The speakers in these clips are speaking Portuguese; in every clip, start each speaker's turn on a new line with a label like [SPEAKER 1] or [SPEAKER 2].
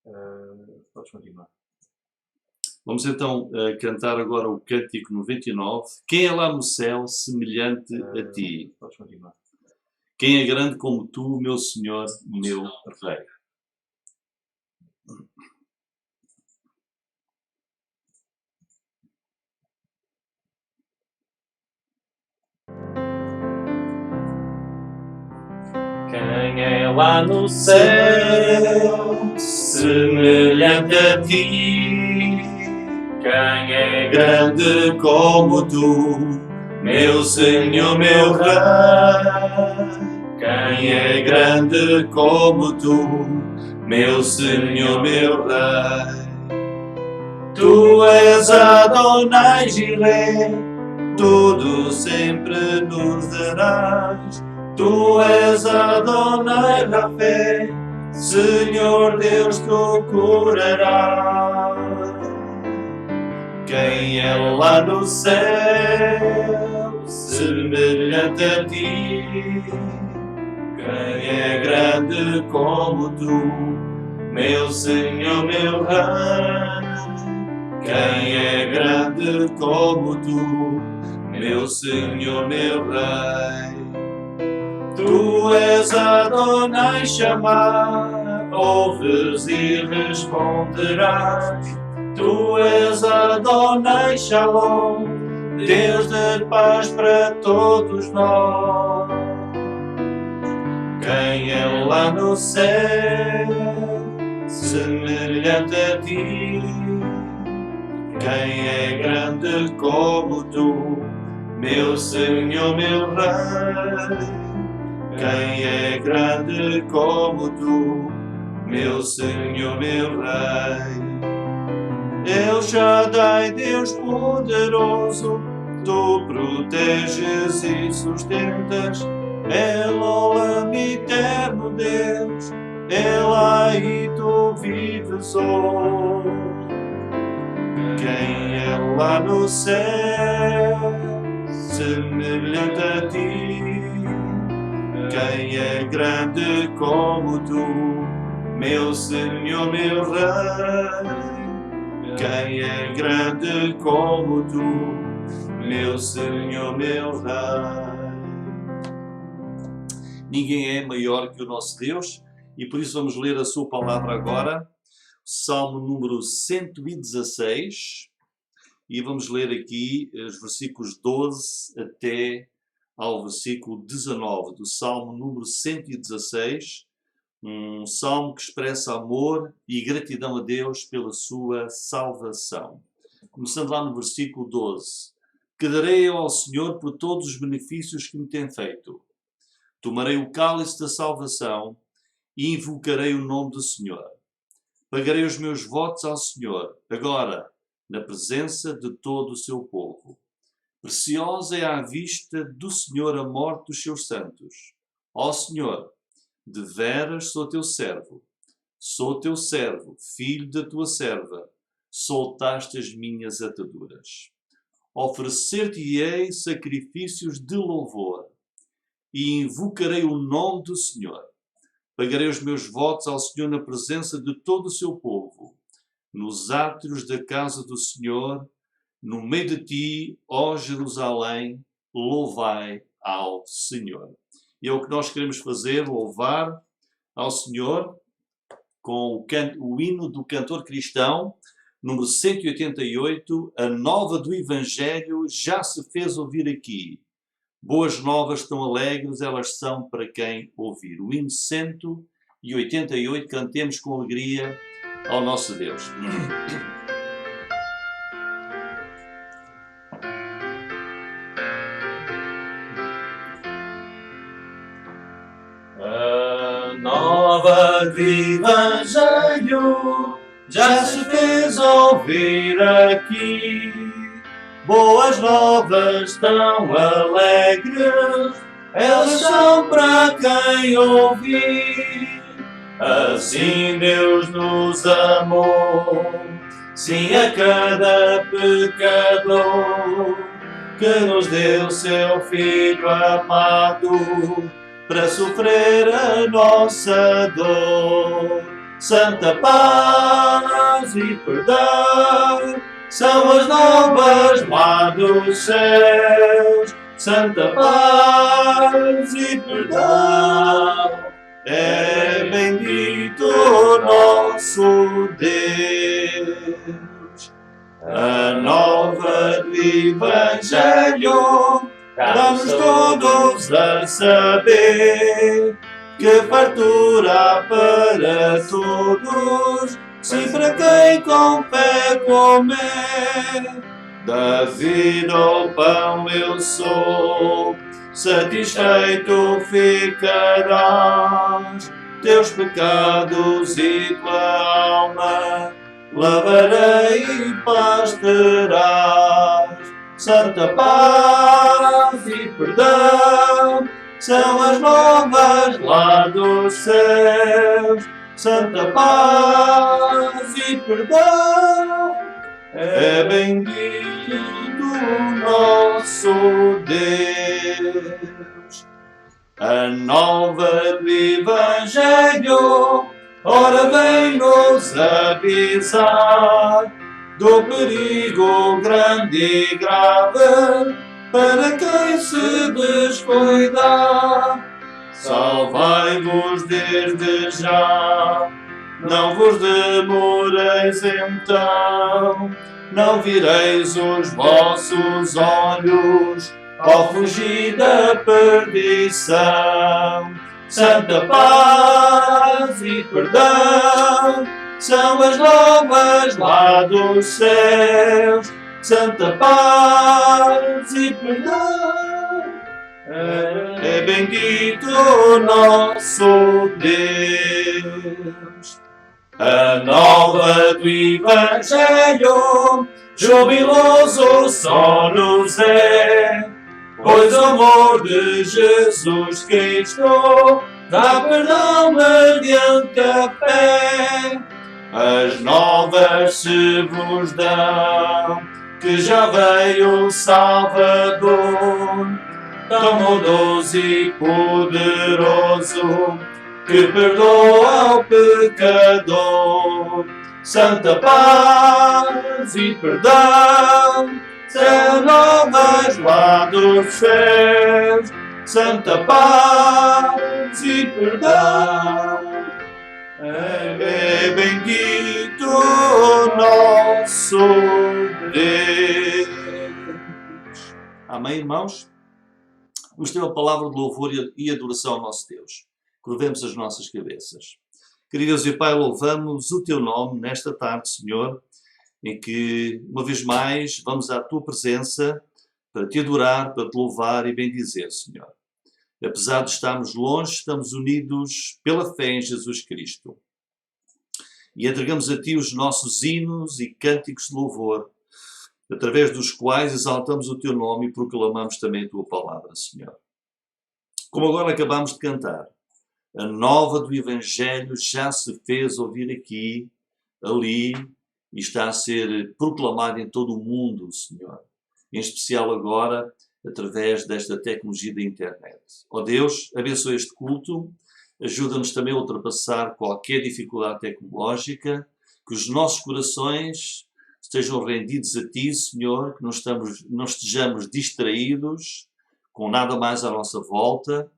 [SPEAKER 1] Podes continuar.
[SPEAKER 2] Vamos então cantar agora o Cântico 99. Quem é lá no céu semelhante a ti?
[SPEAKER 1] Podes continuar.
[SPEAKER 2] Quem é grande como tu, meu Senhor, meu Rei?
[SPEAKER 3] Quem é lá no céu semelhante a ti? Quem é grande como tu, meu Senhor, meu Rei? Quem é grande como tu, meu Senhor, meu Rei? Tu és Adonai Jireh, tudo sempre nos darás. Tu és Adonai Rafé, Senhor Deus, tu curarás. Quem é lá no céu semelhante a ti? Quem é grande como tu, meu Senhor, meu Rei? Quem é grande como tu, meu Senhor, meu Rei? Tu és Adonai Shammah, ouves e responderás. Tu és Adonai Shalom, Deus de paz para todos nós. Quem é lá no céu semelhante a ti? Quem é grande como tu, meu Senhor, meu Rei? Quem é grande como tu, meu Senhor, meu Rei? El Shaddai, Deus poderoso, tu proteges e sustentas. El Olam, eterno Deus, Elá e tu vives hoje. Quem é lá no céu semelhante a ti? Quem é grande como tu, meu Senhor, meu Rei? Quem é grande como tu, meu Senhor, meu Rei?
[SPEAKER 2] Ninguém é maior que o nosso Deus e por isso vamos ler a sua palavra agora, Salmo número 116, e vamos ler aqui os versículos 12 até ao versículo 19 do Salmo número 116, um salmo que expressa amor e gratidão a Deus pela sua salvação. Começando lá no versículo 12. Que darei ao Senhor por todos os benefícios que me tem feito. Tomarei o cálice da salvação e invocarei o nome do Senhor. Pagarei os meus votos ao Senhor, agora, na presença de todo o seu povo. Preciosa é à vista do Senhor a morte dos seus santos. Ó Senhor, deveras sou teu servo, filho da tua serva, soltaste as minhas ataduras. Oferecer-te-ei sacrifícios de louvor e invocarei o nome do Senhor. Pagarei os meus votos ao Senhor na presença de todo o seu povo, nos átrios da casa do Senhor, no meio de ti, ó Jerusalém, louvai ao Senhor. E é o que nós queremos fazer, louvar ao Senhor, com o hino do cantor cristão, número 188, a nova do Evangelho já se fez ouvir aqui. Boas novas tão alegres, elas são para quem ouvir. O hino 188, cantemos com alegria ao nosso Deus.
[SPEAKER 3] A nova do Evangelho já se fez ouvir aqui. Boas novas tão alegres, elas são para quem ouvir. Assim Deus nos amou, sim, a cada pecador, que nos deu seu Filho amado, para sofrer a nossa dor. santa paz e perdão, são as novas lá dos céus. Santa paz e perdão, é bendito o nosso Deus. A nova do Evangelho dá-nos todos a saber que fartura para todos, sim para quem com fé comer. Da vida ao pão eu sou, satisfeito ficarás, teus pecados e tua alma lavarei e paz terás. Santa paz e perdão, são as novas lá dos céus. Santa paz e perdão, é bendito o nosso Deus. A nova do Evangelho, ora vem-nos avisar do perigo grande e grave para quem se descuidar. Salvai-vos desde já, não vos demoreis então, não vireis os vossos olhos ao fugir da perdição. Santa paz e perdão, são as novas lá dos céus. Santa paz e perdão, é bendito o nosso Deus. A nova do Evangelho, jubiloso só nos é, pois o amor de Jesus Cristo dá perdão mediante a fé. As novas se vos dão, que já veio o Salvador, tão bondoso e poderoso, que perdoa ao pecador. Santa paz e perdão, são novas lá dos céus. Santa paz e perdão, é bendito o nosso Deus.
[SPEAKER 2] Amém, irmãos? Vamos ter uma palavra de louvor e adoração ao nosso Deus. Curvemos as nossas cabeças. Querido Deus e Pai, louvamos o Teu nome nesta tarde, Senhor, em que, uma vez mais, vamos à Tua presença para Te adorar, para Te louvar e bendizer, Senhor. Apesar de estarmos longe, estamos unidos pela fé em Jesus Cristo. E entregamos a Ti os nossos hinos e cânticos de louvor, através dos quais exaltamos o Teu nome e proclamamos também a Tua palavra, Senhor. Como agora acabamos de cantar, a nova do Evangelho já se fez ouvir aqui, ali, e está a ser proclamada em todo o mundo, Senhor. Em especial agora, através desta tecnologia da internet. Ó Deus, abençoa este culto, ajuda-nos também a ultrapassar qualquer dificuldade tecnológica, que os nossos corações estejam rendidos a Ti, Senhor, que não estejamos distraídos com nada mais à nossa volta,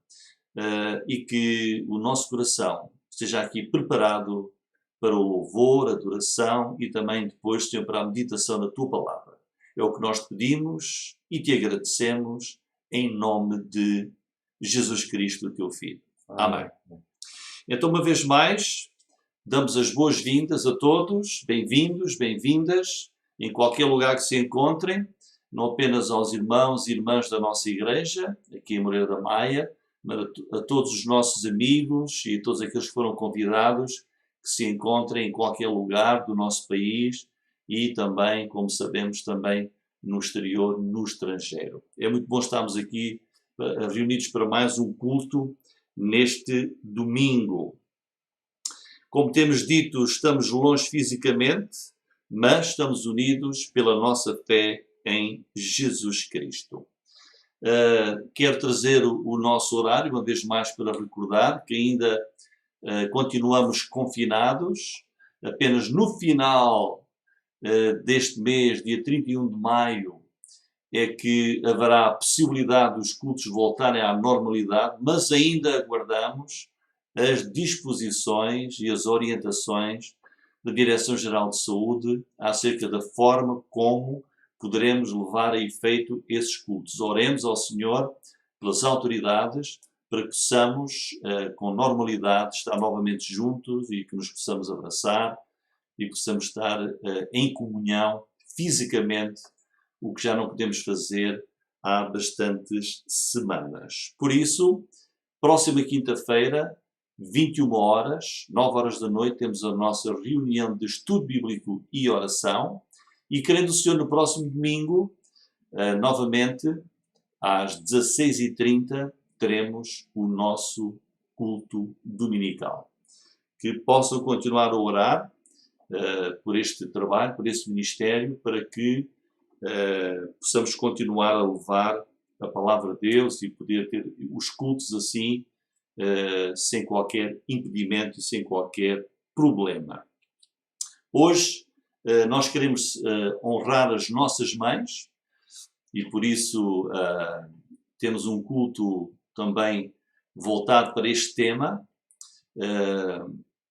[SPEAKER 2] e que o nosso coração esteja aqui preparado para o louvor, a adoração e também depois, Senhor, para a meditação da Tua palavra. É o que nós te pedimos e te agradecemos em nome de Jesus Cristo, Teu Filho. Amém. Então, uma vez mais, damos as boas-vindas a todos, bem-vindos, bem-vindas, em qualquer lugar que se encontrem, não apenas aos irmãos e irmãs da nossa igreja, aqui em Moreira da Maia, mas a todos os nossos amigos e a todos aqueles que foram convidados, que se encontrem em qualquer lugar do nosso país e também, como sabemos, também no exterior, no estrangeiro. É muito bom estarmos aqui reunidos para mais um culto neste domingo. Como temos dito, estamos longe fisicamente, mas estamos unidos pela nossa fé em Jesus Cristo. Quero trazer o nosso horário, uma vez mais, para recordar que ainda continuamos confinados. Apenas no final deste mês, dia 31 de maio, é que haverá a possibilidade dos cultos voltarem à normalidade, mas ainda aguardamos as disposições e as orientações da Direção-Geral de Saúde acerca da forma como poderemos levar a efeito esses cultos. Oremos ao Senhor pelas autoridades para que possamos, com normalidade, estar novamente juntos e que nos possamos abraçar e possamos estar em comunhão fisicamente, o que já não podemos fazer há bastantes semanas. Por isso, próxima quinta-feira, 21 horas, 9 horas da noite, temos a nossa reunião de estudo bíblico e oração. E, querendo o Senhor, no próximo domingo, novamente, às 16h30, teremos o nosso culto dominical. Que possam continuar a orar por este trabalho, por este ministério, para que possamos continuar a levar a palavra de Deus e poder ter os cultos assim, sem qualquer impedimento e sem qualquer problema. Hoje nós queremos honrar as nossas mães e por isso temos um culto também voltado para este tema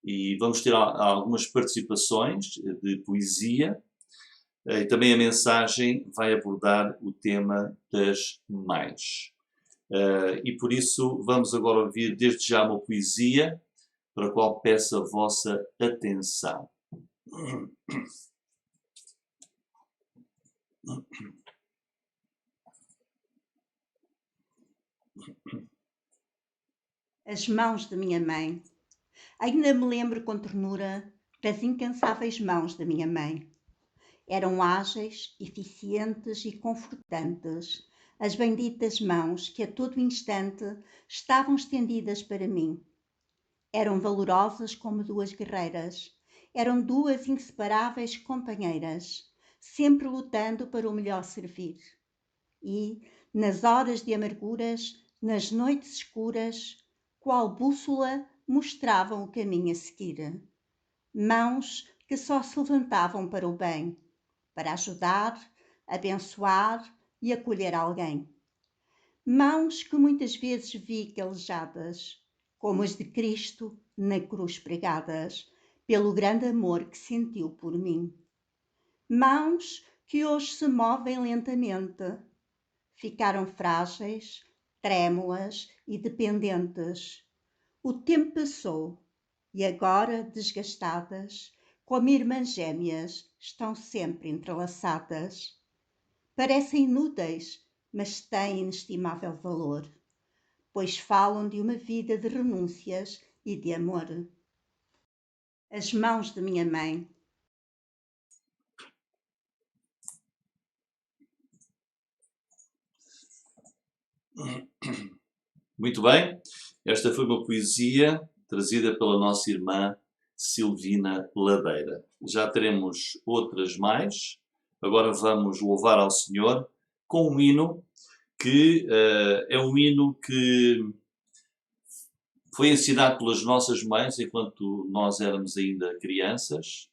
[SPEAKER 2] e vamos ter algumas participações de poesia e também a mensagem vai abordar o tema das mães. E por isso vamos agora ouvir desde já uma poesia para a qual peço a vossa atenção.
[SPEAKER 1] As mãos de minha mãe. Ainda me lembro com ternura das incansáveis mãos da minha mãe. Eram ágeis, eficientes e confortantes, as benditas mãos que a todo instante estavam estendidas para mim. Eram valorosas como duas guerreiras, eram duas inseparáveis companheiras, sempre lutando para o melhor servir. E, nas horas de amarguras, nas noites escuras, qual bússola mostravam o caminho a seguir. Mãos que só se levantavam para o bem, para ajudar, abençoar e acolher alguém. Mãos que muitas vezes vi calejadas, como as de Cristo na cruz pregadas, pelo grande amor que sentiu por mim. Mãos que hoje se movem lentamente, ficaram frágeis, trêmulas e dependentes. O tempo passou e agora, desgastadas, como irmãs gêmeas, estão sempre entrelaçadas. Parecem inúteis, mas têm inestimável valor, pois falam de uma vida de renúncias e de amor. As mãos de minha mãe.
[SPEAKER 2] Muito bem, esta foi uma poesia trazida pela nossa irmã Silvina Ladeira. Já teremos outras mais. Agora vamos louvar ao Senhor com um hino que é um hino que foi ensinado pelas nossas mães enquanto nós éramos ainda crianças,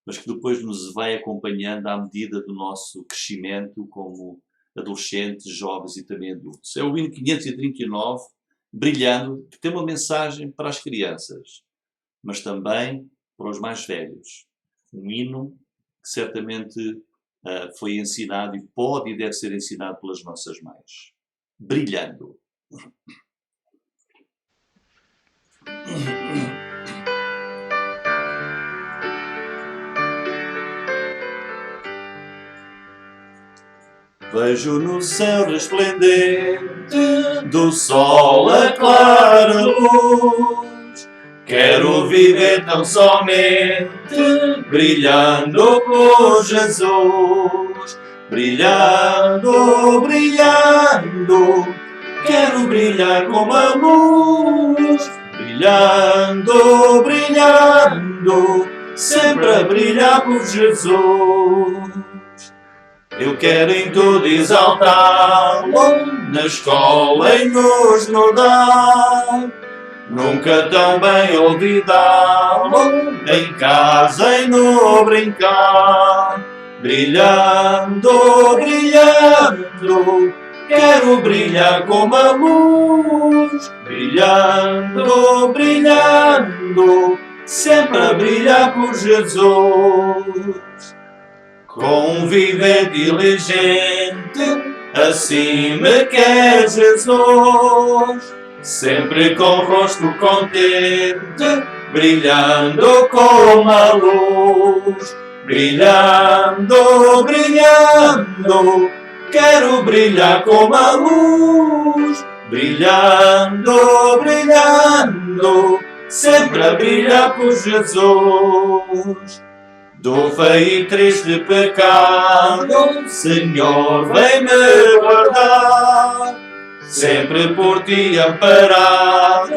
[SPEAKER 2] mas que depois nos vai acompanhando à medida do nosso crescimento como adolescentes, jovens e também adultos. É o hino 539, Brilhando, que tem uma mensagem para as crianças, mas também para os mais velhos. Um hino que certamente foi ensinado e pode e deve ser ensinado pelas nossas mães. Brilhando. Vejo no céu resplendente do sol a clara luz. Quero viver tão somente brilhando por Jesus. Brilhando, brilhando, quero brilhar como a luz. Brilhando, brilhando, sempre a brilhar por Jesus. Eu quero em tudo exaltá-lo, na escola e nos no dar,
[SPEAKER 3] Nunca tão bem olvidá-lo, em casa e no brincar. Brilhando, brilhando, quero brilhar como a luz. Brilhando, brilhando, sempre a brilhar por Jesus. Com um viver diligente, assim me quer Jesus. Sempre com o rosto contente, brilhando como a luz. Brilhando, brilhando, quero brilhar como a luz. Brilhando, brilhando, sempre a brilhar por Jesus. Do feio e triste pecado, Senhor, vem-me guardar. Sempre por ti amparado,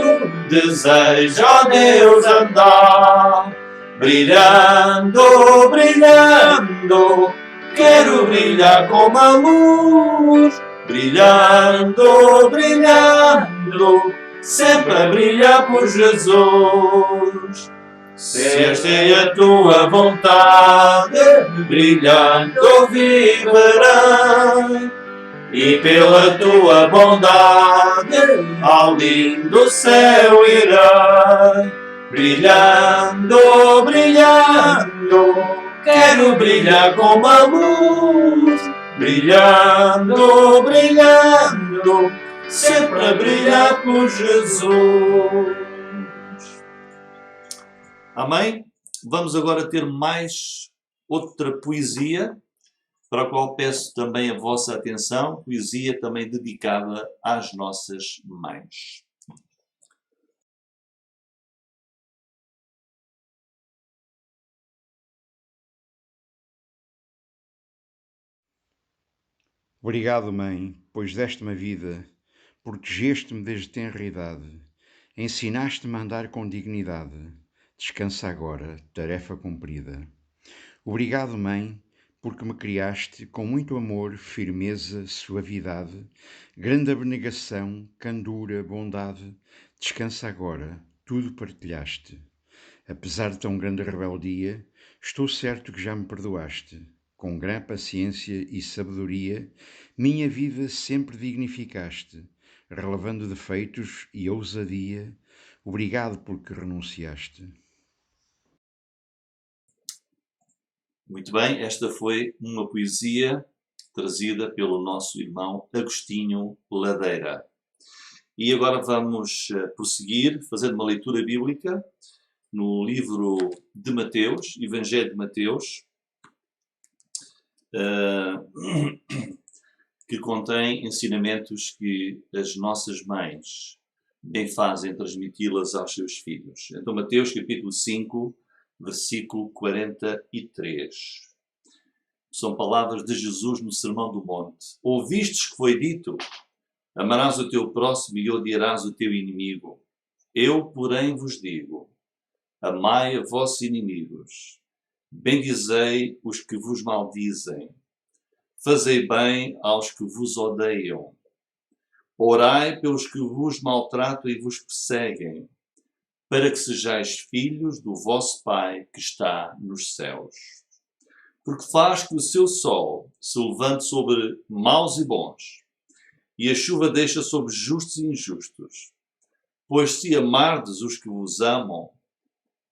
[SPEAKER 3] desejo, ó Deus, andar. Brilhando, brilhando, quero brilhar como a luz. Brilhando, brilhando, sempre a brilhar por Jesus. Se esta é a tua vontade, brilhando viverei. E pela tua bondade ao lindo céu irei. Brilhando, brilhando, quero brilhar como a luz. Brilhando, brilhando, sempre a brilhar por Jesus.
[SPEAKER 2] Amém? Vamos agora ter mais outra poesia, para a qual peço também a vossa atenção, poesia também dedicada às nossas mães.
[SPEAKER 4] Obrigado, Mãe, pois deste-me a vida, protegeste-me desde tenra idade, ensinaste-me a andar com dignidade. Descansa agora, tarefa cumprida. Obrigado, Mãe, porque me criaste com muito amor, firmeza, suavidade, grande abnegação, candura, bondade. Descansa agora, tudo partilhaste. Apesar de tão grande rebeldia, estou certo que já me perdoaste. Com grande paciência e sabedoria, minha vida sempre dignificaste, relevando defeitos e ousadia. Obrigado porque renunciaste.
[SPEAKER 2] Muito bem, esta foi uma poesia trazida pelo nosso irmão Agostinho Ladeira. E agora vamos prosseguir, fazendo uma leitura bíblica no livro de Mateus, Evangelho de Mateus, que contém ensinamentos que as nossas mães bem fazem transmiti-las aos seus filhos. Então, Mateus capítulo 5, versículo 43. São palavras de Jesus no Sermão do Monte. Ouvistes que foi dito: amarás o teu próximo e odiarás o teu inimigo. Eu, porém, vos digo: amai a vossos inimigos, bendizei os que vos maldizem, fazei bem aos que vos odeiam, orai pelos que vos maltratam e vos perseguem, para que sejais filhos do vosso Pai que está nos céus. Porque faz que o seu sol se levante sobre maus e bons, e a chuva deixa sobre justos e injustos. Pois se amardes os que vos amam,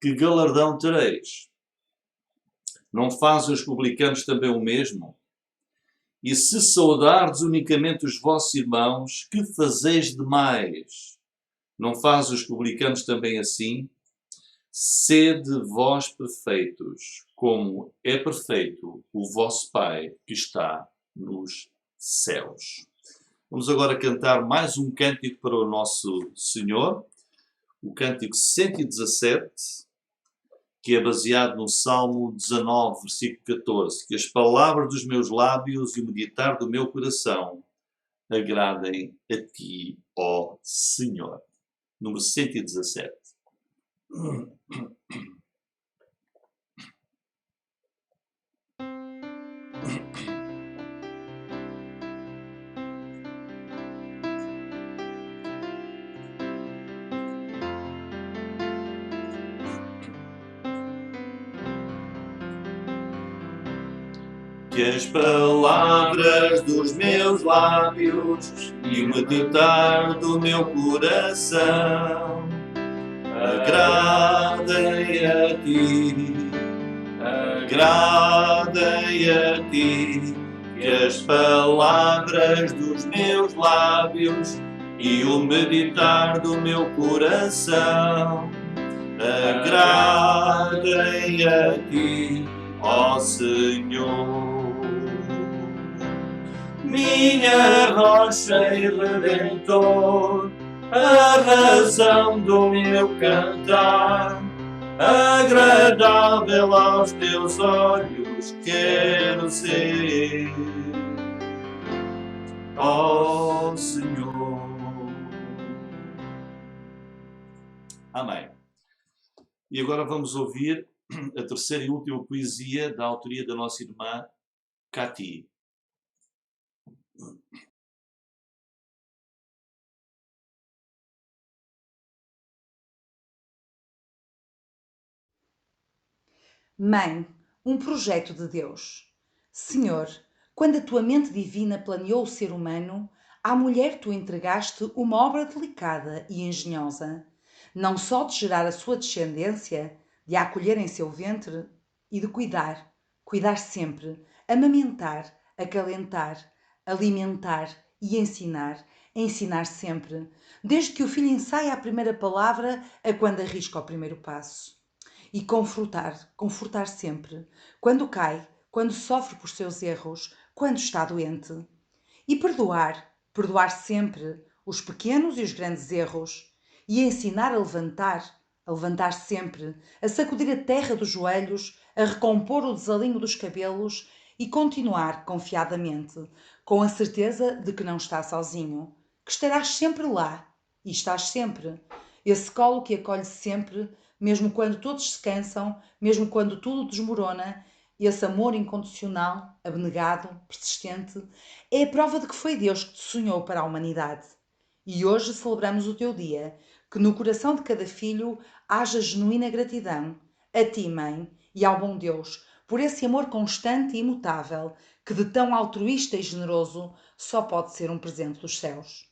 [SPEAKER 2] que galardão tereis? Não fazem os publicanos também o mesmo? E se saudardes unicamente os vossos irmãos, que fazeis demais? Não fazem os publicanos também assim? Sede vós perfeitos, como é perfeito o vosso Pai que está nos céus. Vamos agora cantar mais um cântico para o nosso Senhor, o cântico 117, que é baseado no Salmo 19, versículo 14, que as palavras dos meus lábios e o meditar do meu coração agradem a ti, ó Senhor. Número 117. que as palavras dos meus lábios e o meditar do meu coração agradem a ti, agradem a ti, que as palavras dos meus lábios e o meditar do meu coração agradem a ti, ó Senhor. Minha rocha e redentor, a razão do meu cantar, agradável aos teus olhos quero ser, ó Senhor. Amém. E agora vamos ouvir a terceira e última poesia da autoria da nossa irmã Cati.
[SPEAKER 5] Mãe, um projeto de Deus. Senhor, quando a tua mente divina planeou o ser humano, à mulher tu entregaste uma obra delicada e engenhosa, não só de gerar a sua descendência, de a acolher em seu ventre e de cuidar, cuidar sempre, amamentar, acalentar, alimentar e ensinar, ensinar sempre, desde que o filho ensaia a primeira palavra a quando arrisca o primeiro passo. E confortar sempre, quando cai, quando sofre por seus erros, quando está doente. E perdoar sempre os pequenos e os grandes erros. E ensinar a levantar sempre, a sacudir a terra dos joelhos, a recompor o desalinho dos cabelos e continuar confiadamente, com a certeza de que não está sozinho, que estarás sempre lá, e estás sempre. Esse colo que acolhe sempre, mesmo quando todos se cansam, mesmo quando tudo desmorona, esse amor incondicional, abnegado, persistente, é a prova de que foi Deus que te sonhou para a humanidade. E hoje celebramos o teu dia, que no coração de cada filho haja genuína gratidão, a ti, Mãe, e ao bom Deus, por esse amor constante e imutável, que de tão altruísta e generoso só pode ser um presente dos céus.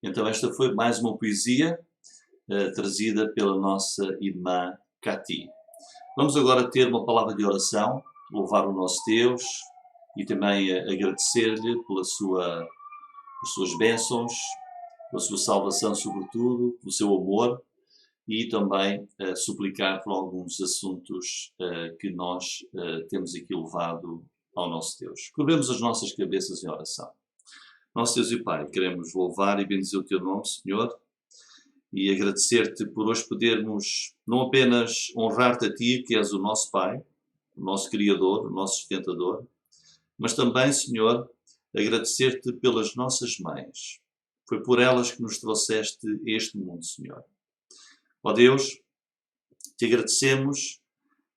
[SPEAKER 2] Então esta foi mais uma poesia trazida pela nossa irmã Cati. Vamos agora ter uma palavra de oração, louvar o nosso Deus e também agradecer-lhe pelas suas bênçãos, pela sua salvação sobretudo, pelo seu amor e também suplicar por alguns assuntos que nós temos aqui levado ao nosso Deus. Curvemos as nossas cabeças em oração. Nosso Deus e Pai, queremos louvar e bendizer o Teu nome, Senhor, e agradecer-te por hoje podermos não apenas honrar-te a Ti, que és o nosso Pai, o nosso Criador, o nosso sustentador, mas também, Senhor, agradecer-te pelas nossas mães. Foi por elas que nos trouxeste a este mundo, Senhor. Ó Deus, te agradecemos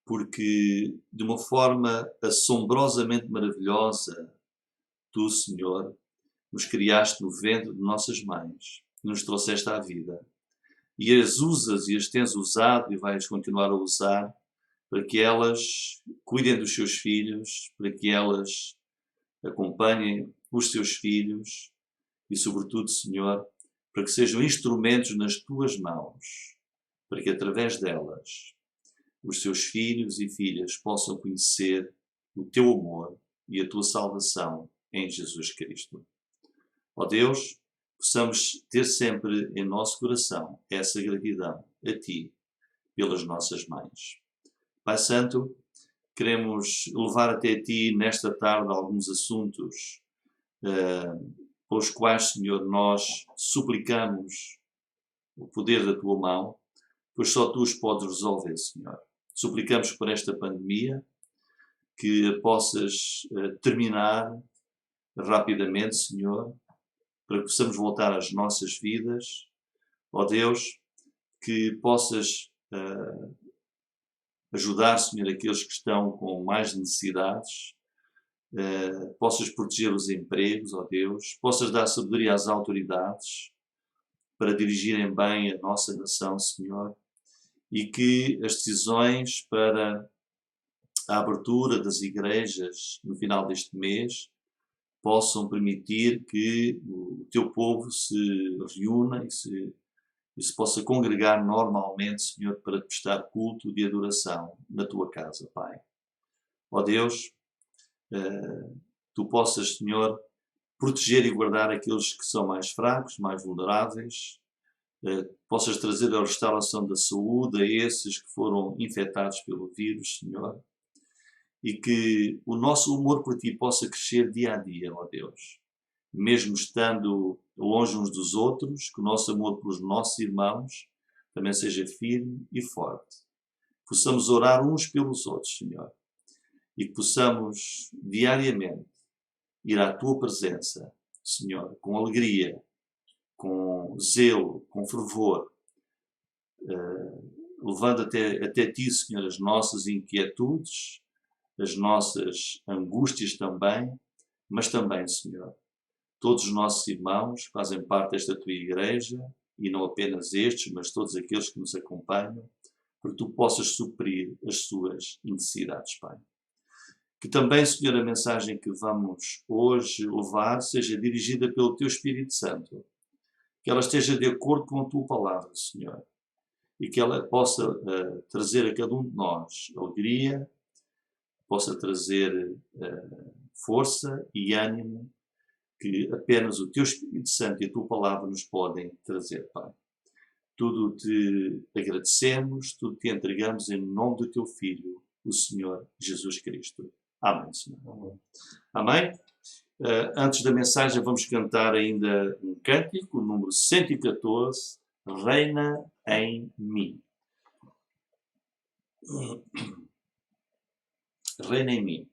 [SPEAKER 2] porque, de uma forma assombrosamente maravilhosa, Tu, Senhor, nos criaste no ventre de nossas mães, nos trouxeste à vida. E as usas e as tens usado e vais continuar a usar para que elas cuidem dos seus filhos, para que elas acompanhem os seus filhos e, sobretudo, Senhor, para que sejam instrumentos nas tuas mãos, para que através delas os seus filhos e filhas possam conhecer o teu amor e a tua salvação em Jesus Cristo. Ó Deus, possamos ter sempre em nosso coração essa gratidão a Ti pelas nossas mães. Pai Santo, queremos levar até Ti nesta tarde alguns assuntos pelos quais, Senhor, nós suplicamos o poder da Tua mão, pois só Tu os podes resolver, Senhor. Suplicamos por esta pandemia, que a possas terminar rapidamente, Senhor, para que possamos voltar às nossas vidas. Ó Deus, que possas ajudar, Senhor, aqueles que estão com mais necessidades, possas proteger os empregos, ó Deus, possas dar sabedoria às autoridades para dirigirem bem a nossa nação, Senhor, e que as decisões para a abertura das igrejas no final deste mês possam permitir que o teu povo se reúna e se possa congregar normalmente, Senhor, para te prestar culto de adoração na tua casa, Pai. Ó Deus, tu possas, Senhor, proteger e guardar aqueles que são mais fracos, mais vulneráveis, possas trazer a restauração da saúde a esses que foram infectados pelo vírus, Senhor, e que o nosso amor por Ti possa crescer dia a dia, ó Deus. Mesmo estando longe uns dos outros, que o nosso amor pelos nossos irmãos também seja firme e forte. Possamos orar uns pelos outros, Senhor, e que possamos diariamente ir à Tua presença, Senhor, com alegria, com zelo, com fervor, levando até Ti, Senhor, as nossas inquietudes, as nossas angústias também, mas também, Senhor, todos os nossos irmãos fazem parte desta Tua Igreja, e não apenas estes, mas todos aqueles que nos acompanham, para que Tu possas suprir as suas necessidades, Pai. Que também, Senhor, a mensagem que vamos hoje levar seja dirigida pelo Teu Espírito Santo, que ela esteja de acordo com a Tua Palavra, Senhor, e que ela possa trazer a cada um de nós alegria, possa trazer força e ânimo que apenas o Teu Espírito Santo e a Tua Palavra nos podem trazer, Pai. Tudo te agradecemos, tudo te entregamos em nome do Teu Filho, o Senhor Jesus Cristo. Amém, Senhor. Amém? Antes da mensagem vamos cantar ainda um cântico, o número 114, Reina em mim. Reina em mim.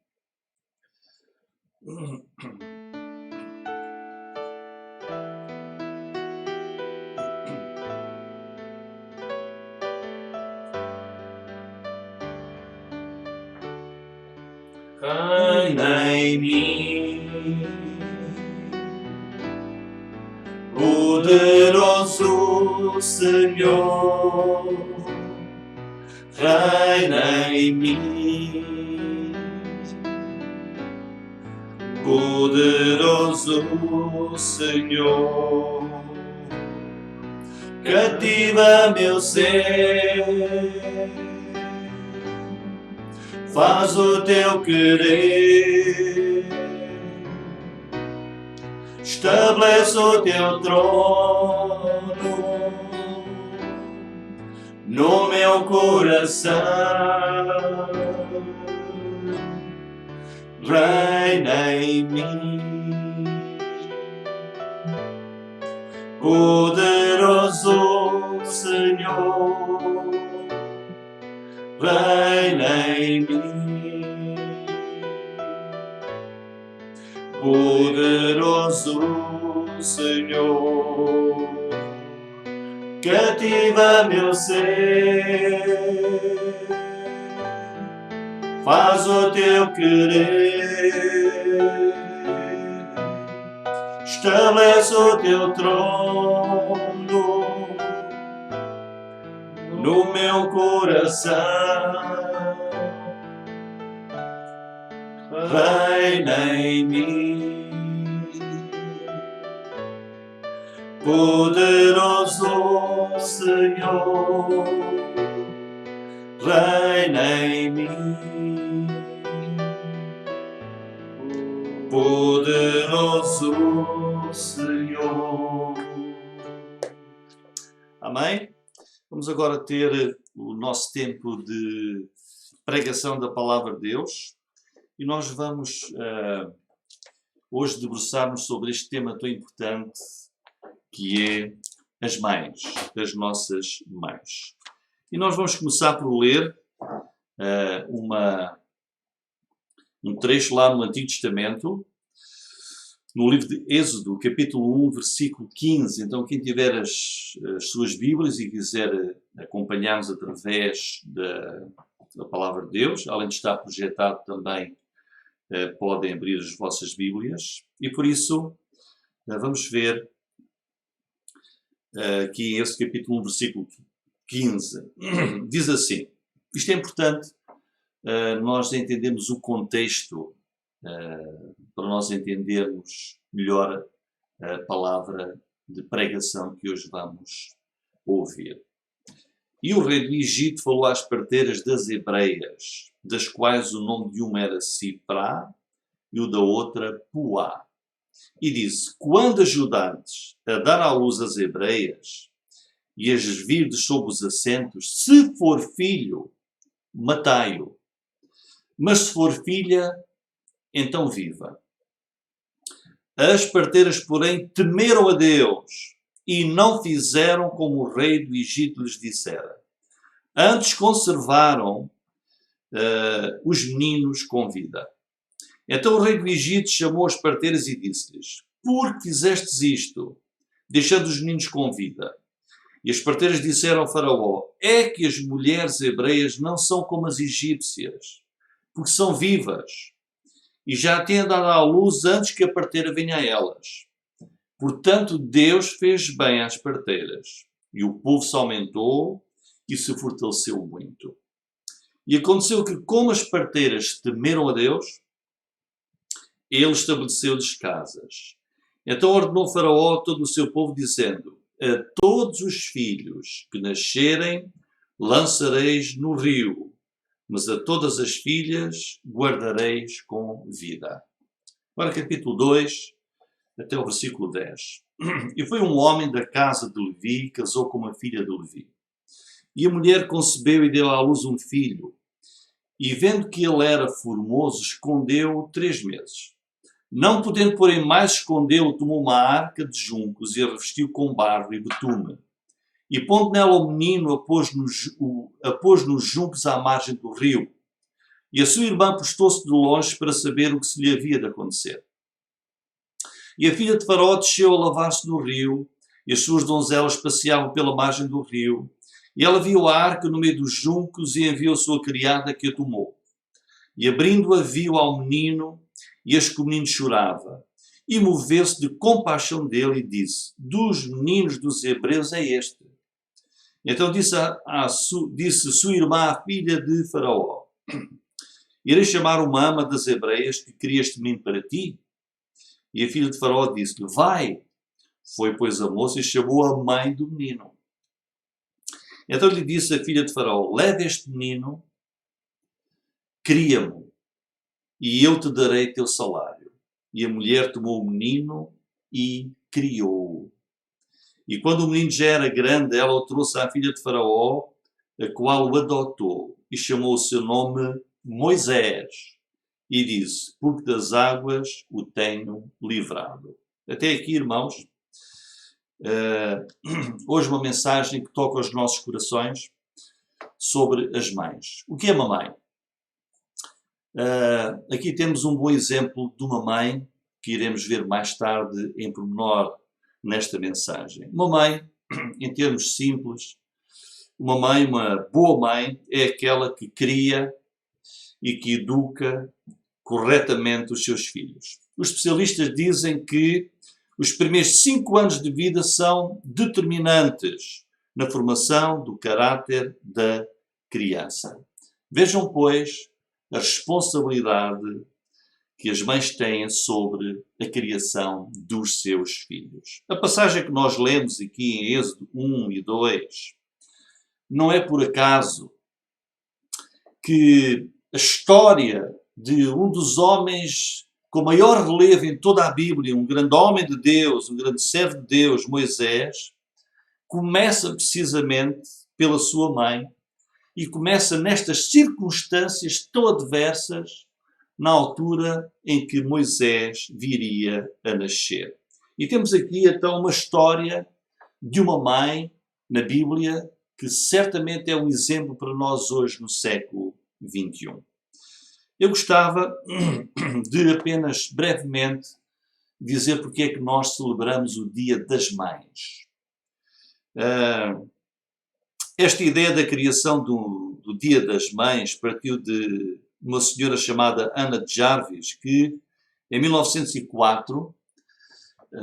[SPEAKER 3] Reina em mim, poderoso Senhor, reina em mim, poderoso Senhor, cativa meu ser. Faz o Teu querer, estabelece o Teu trono no meu coração. Reina em mim, poderoso Senhor, reina em mim, poderoso Senhor, cativa meu ser, faz o Teu querer, estabelece o Teu trono no meu coração. Reina em mim, poderoso Senhor, reina em mim, poderoso Senhor.
[SPEAKER 2] Amém? Vamos agora ter o nosso tempo de pregação da Palavra de Deus e nós vamos hoje debruçar-nos sobre este tema tão importante que é as mães, as nossas mães. E nós vamos começar por ler um trecho lá no Antigo Testamento, no livro de Êxodo, capítulo 1, versículo 15. Então, quem tiver as suas Bíblias e quiser acompanhar-nos através da Palavra de Deus, além de estar projetado também, podem abrir as vossas Bíblias. E por isso, vamos ver aqui em esse capítulo 1, versículo 15. Diz assim, isto é importante, nós entendermos o contexto, para nós entendermos melhor a palavra de pregação que hoje vamos ouvir. E o rei do Egito falou às parteiras das hebreias, das quais o nome de uma era Siprá e o da outra Puá. E disse, quando ajudantes a dar à luz as hebreias e as virdes sob os assentos, se for filho, matai-o. Mas se for filha, então viva. As parteiras, porém, temeram a Deus e não fizeram como o rei do Egito lhes dissera. Antes conservaram os meninos com vida. Então o rei do Egito chamou as parteiras e disse-lhes, por que fizestes isto, deixando os meninos com vida? E as parteiras disseram ao faraó, é que as mulheres hebreias não são como as egípcias, porque são vivas, e já têm dado à luz antes que a parteira venha a elas. Portanto, Deus fez bem às parteiras, e o povo se aumentou e se fortaleceu muito. E aconteceu que, como as parteiras temeram a Deus, ele estabeleceu-lhes casas. Então ordenou Faraó a todo o seu povo, dizendo, a todos os filhos que nascerem lançareis no rio, mas a todas as filhas guardareis com vida. Agora capítulo 2, até o versículo 10. E foi um homem da casa de Levi, casou com uma filha de Levi. E a mulher concebeu e deu à luz um filho. E vendo que ele era formoso, escondeu-o 3 meses. Não podendo, porém, mais escondê-lo, tomou uma arca de juncos e a revestiu com barro e betume. E pondo nela o menino, a pôs nos juncos à margem do rio. E a sua irmã postou-se de longe para saber o que se lhe havia de acontecer. E a filha de Faraó desceu a lavar-se no rio, e as suas donzelas passeavam pela margem do rio. E ela viu a arca no meio dos juncos e enviou a sua criada que a tomou. E abrindo-a, viu ao menino, e eis que o menino chorava. E moveu-se de compaixão dele e disse, dos meninos dos hebreus é este. Então disse sua irmã, a filha de Faraó, irei chamar uma ama das hebreias que cria este menino para ti? E a filha de Faraó disse-lhe, vai. Foi, pois, a moça e chamou a mãe do menino. Então lhe disse a filha de Faraó, leva este menino, cria-mo, e eu te darei teu salário. E a mulher tomou o menino e criou-o. E quando o menino já era grande, ela o trouxe à filha de Faraó, a qual o adotou, e chamou o seu nome Moisés. E disse, porque das águas o tenho livrado. Até aqui, irmãos, hoje uma mensagem que toca aos nossos corações sobre as mães. O que é uma mãe? Aqui temos um bom exemplo de uma mãe que iremos ver mais tarde em pormenor nesta mensagem. Uma mãe, em termos simples, uma mãe, uma boa mãe, é aquela que cria e que educa corretamente os seus filhos. Os especialistas dizem que os primeiros 5 anos de vida são determinantes na formação do caráter da criança. Vejam, pois, a responsabilidade que as mães têm sobre a criação dos seus filhos. A passagem que nós lemos aqui em Êxodo 1 e 2 não é por acaso que a história de um dos homens com maior relevo em toda a Bíblia, um grande homem de Deus, um grande servo de Deus, Moisés, começa precisamente pela sua mãe e começa nestas circunstâncias tão adversas na altura em que Moisés viria a nascer. E temos aqui então uma história de uma mãe na Bíblia que certamente é um exemplo para nós hoje no século XXI. Eu gostava de apenas brevemente dizer porque é que nós celebramos o Dia das Mães. Esta ideia da criação do Dia das Mães partiu de uma senhora chamada Ana de Jarvis, que em 1904,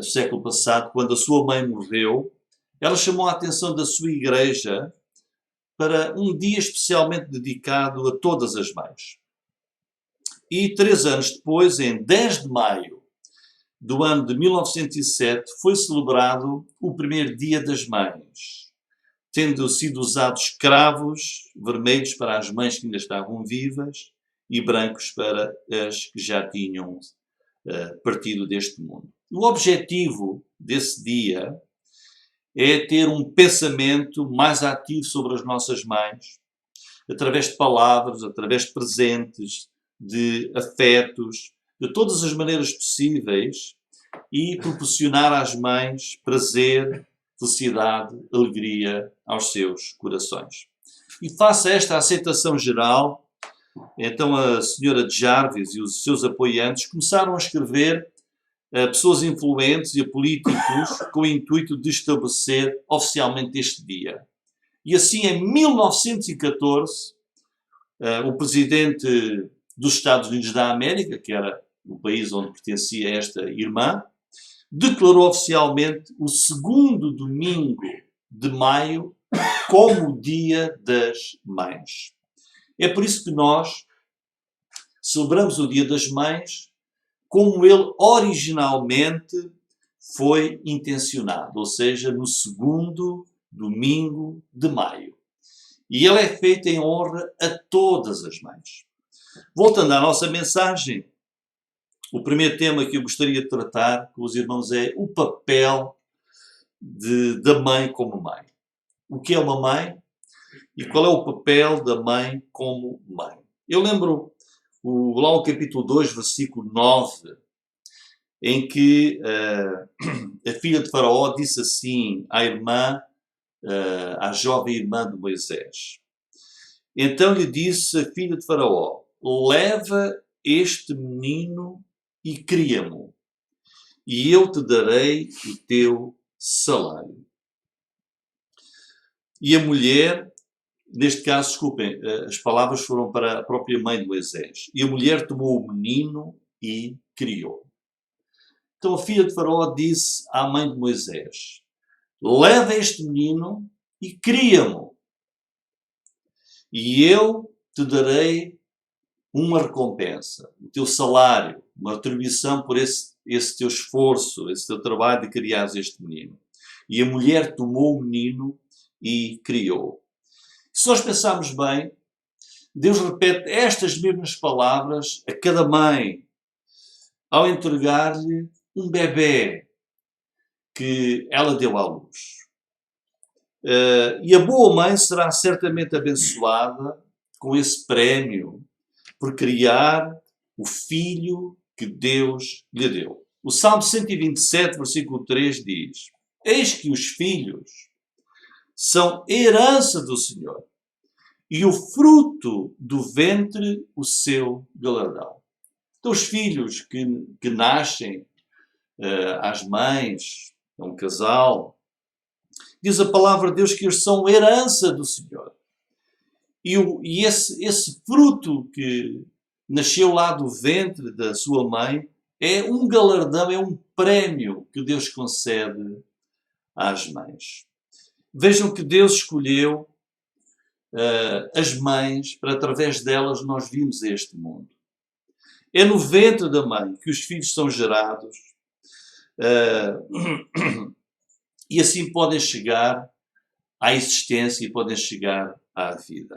[SPEAKER 2] século passado, quando a sua mãe morreu, ela chamou a atenção da sua igreja para um dia especialmente dedicado a todas as mães. E 3 anos depois, em 10 de maio do ano de 1907, foi celebrado o primeiro Dia das Mães, tendo sido usados cravos vermelhos para as mães que ainda estavam vivas e brancos para as que já tinham partido deste mundo. O objetivo desse dia é ter um pensamento mais ativo sobre as nossas mães, através de palavras, através de presentes, de afetos, de todas as maneiras possíveis, e proporcionar às mães prazer, felicidade, alegria aos seus corações. E face a esta aceitação geral, então a senhora de Jarvis e os seus apoiantes começaram a escrever a pessoas influentes e a políticos com o intuito de estabelecer oficialmente este dia. E assim, em 1914, o presidente dos Estados Unidos da América, que era o país onde pertencia esta irmã, declarou oficialmente o segundo domingo de maio como o Dia das Mães. É por isso que nós celebramos o Dia das Mães como ele originalmente foi intencionado, ou seja, no segundo domingo de maio. E ele é feito em honra a todas as mães. Voltando à nossa mensagem, o primeiro tema que eu gostaria de tratar com os irmãos é o papel da mãe como mãe. O que é uma mãe e qual é o papel da mãe como mãe? Eu lembro lá no capítulo 2, versículo 9, em que a filha de Faraó disse assim à irmã, à jovem irmã de Moisés. Então lhe disse a filha de Faraó: leva este menino e cria-mo, e eu te darei o teu salário. E a mulher, neste caso, desculpem, as palavras foram para a própria mãe de Moisés. E a mulher tomou o menino e criou. Então a filha de Faraó disse à mãe de Moisés: leva este menino e cria-mo, e eu te darei uma recompensa, o teu salário, uma retribuição por esse teu esforço, esse teu trabalho de criares este menino. E a mulher tomou o menino e criou. Se nós pensarmos bem, Deus repete estas mesmas palavras a cada mãe ao entregar-lhe um bebê que ela deu à luz. E a boa mãe será certamente abençoada com esse prémio por criar o filho que Deus lhe deu. O Salmo 127, versículo 3 diz: eis que os filhos são herança do Senhor, e o fruto do ventre o seu galardão. Então os filhos que nascem às mães, a um casal, diz a palavra de Deus que eles são herança do Senhor. E esse fruto que nasceu lá do ventre da sua mãe é um galardão, é um prémio que Deus concede às mães. Vejam que Deus escolheu as mães para, através delas, nós vimos este mundo. É no ventre da mãe que os filhos são gerados e assim podem chegar à existência e podem chegar à vida.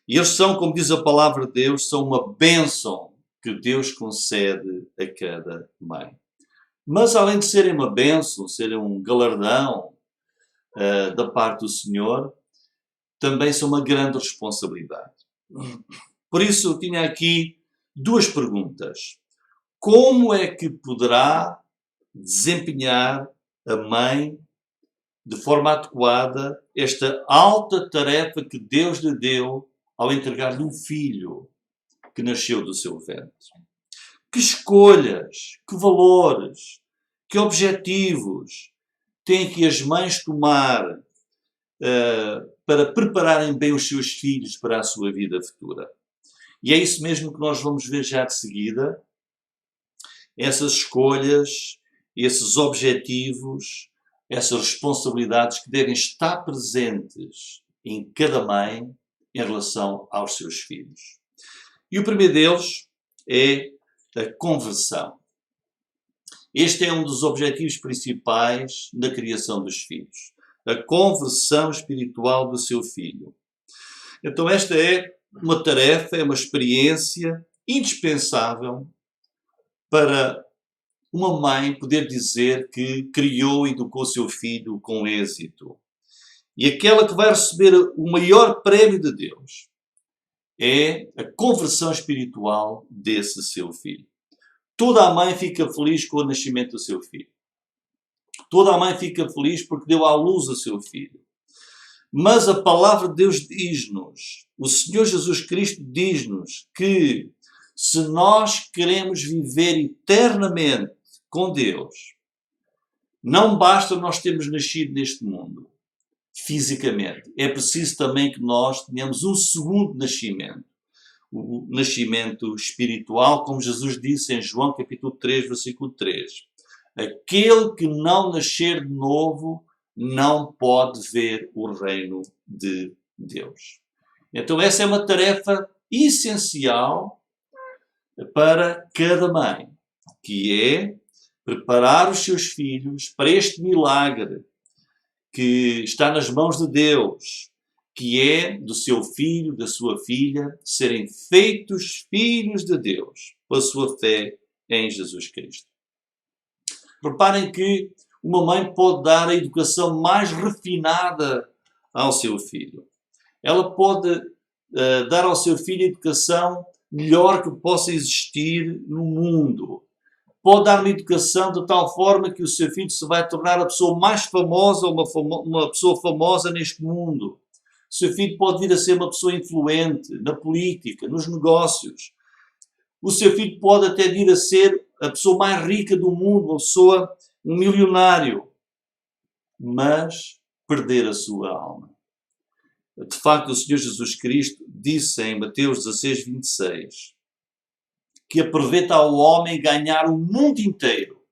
[SPEAKER 2] E eles são, como diz a palavra de Deus, são uma bênção que Deus concede a cada mãe. Mas além de serem uma bênção, serem um galardão da parte do Senhor, também são uma grande responsabilidade. Por isso eu tinha aqui 2 perguntas. Como é que poderá desempenhar a mãe de forma adequada esta alta tarefa que Deus lhe deu ao entregar-lhe um filho que nasceu do seu ventre? Que escolhas, que valores, que objetivos têm que as mães tomar para prepararem bem os seus filhos para a sua vida futura? E é isso mesmo que nós vamos ver já de seguida. Essas escolhas, esses objetivos, essas responsabilidades que devem estar presentes em cada mãe em relação aos seus filhos. E o primeiro deles é a conversão. Este é um dos objetivos principais da criação dos filhos. A conversão espiritual do seu filho. Então esta é uma tarefa, é uma experiência indispensável para uma mãe poder dizer que criou e educou seu filho com êxito. E aquela que vai receber o maior prémio de Deus é a conversão espiritual desse seu filho. Toda a mãe fica feliz com o nascimento do seu filho. Toda a mãe fica feliz porque deu à luz a seu filho. Mas a palavra de Deus diz-nos, o Senhor Jesus Cristo diz-nos que se nós queremos viver eternamente com Deus, não basta nós termos nascido neste mundo, fisicamente. É preciso também que nós tenhamos um segundo nascimento. O nascimento espiritual, como Jesus disse em João capítulo 3, versículo 3. Aquele que não nascer de novo não pode ver o reino de Deus. Então essa é uma tarefa essencial para cada mãe, que é preparar os seus filhos para este milagre que está nas mãos de Deus, que é do seu filho, da sua filha, serem feitos filhos de Deus, pela sua fé em Jesus Cristo. Reparem que uma mãe pode dar a educação mais refinada ao seu filho. Ela pode dar ao seu filho a educação melhor que possa existir no mundo. Pode dar uma educação de tal forma que o seu filho se vai tornar a pessoa mais famosa, uma pessoa famosa neste mundo. O seu filho pode vir a ser uma pessoa influente na política, nos negócios. O seu filho pode até vir a ser a pessoa mais rica do mundo, um milionário, mas perder a sua alma. De facto, o Senhor Jesus Cristo disse em Mateus 16, 26, que aproveita ao homem ganhar o mundo inteiro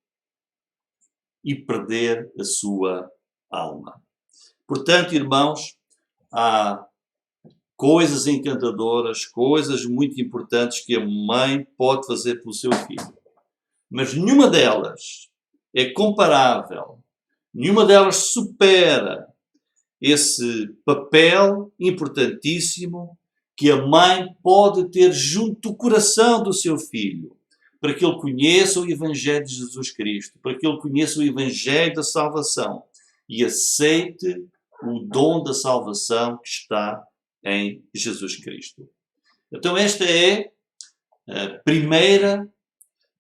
[SPEAKER 2] e perder a sua alma. Portanto, irmãos, há coisas encantadoras, coisas muito importantes que a mãe pode fazer pelo seu filho. Mas nenhuma delas é comparável, nenhuma delas supera esse papel importantíssimo que a mãe pode ter junto do coração do seu filho, para que ele conheça o Evangelho de Jesus Cristo, para que ele conheça o Evangelho da salvação e aceite o dom da salvação que está em Jesus Cristo. Então esta é a primeira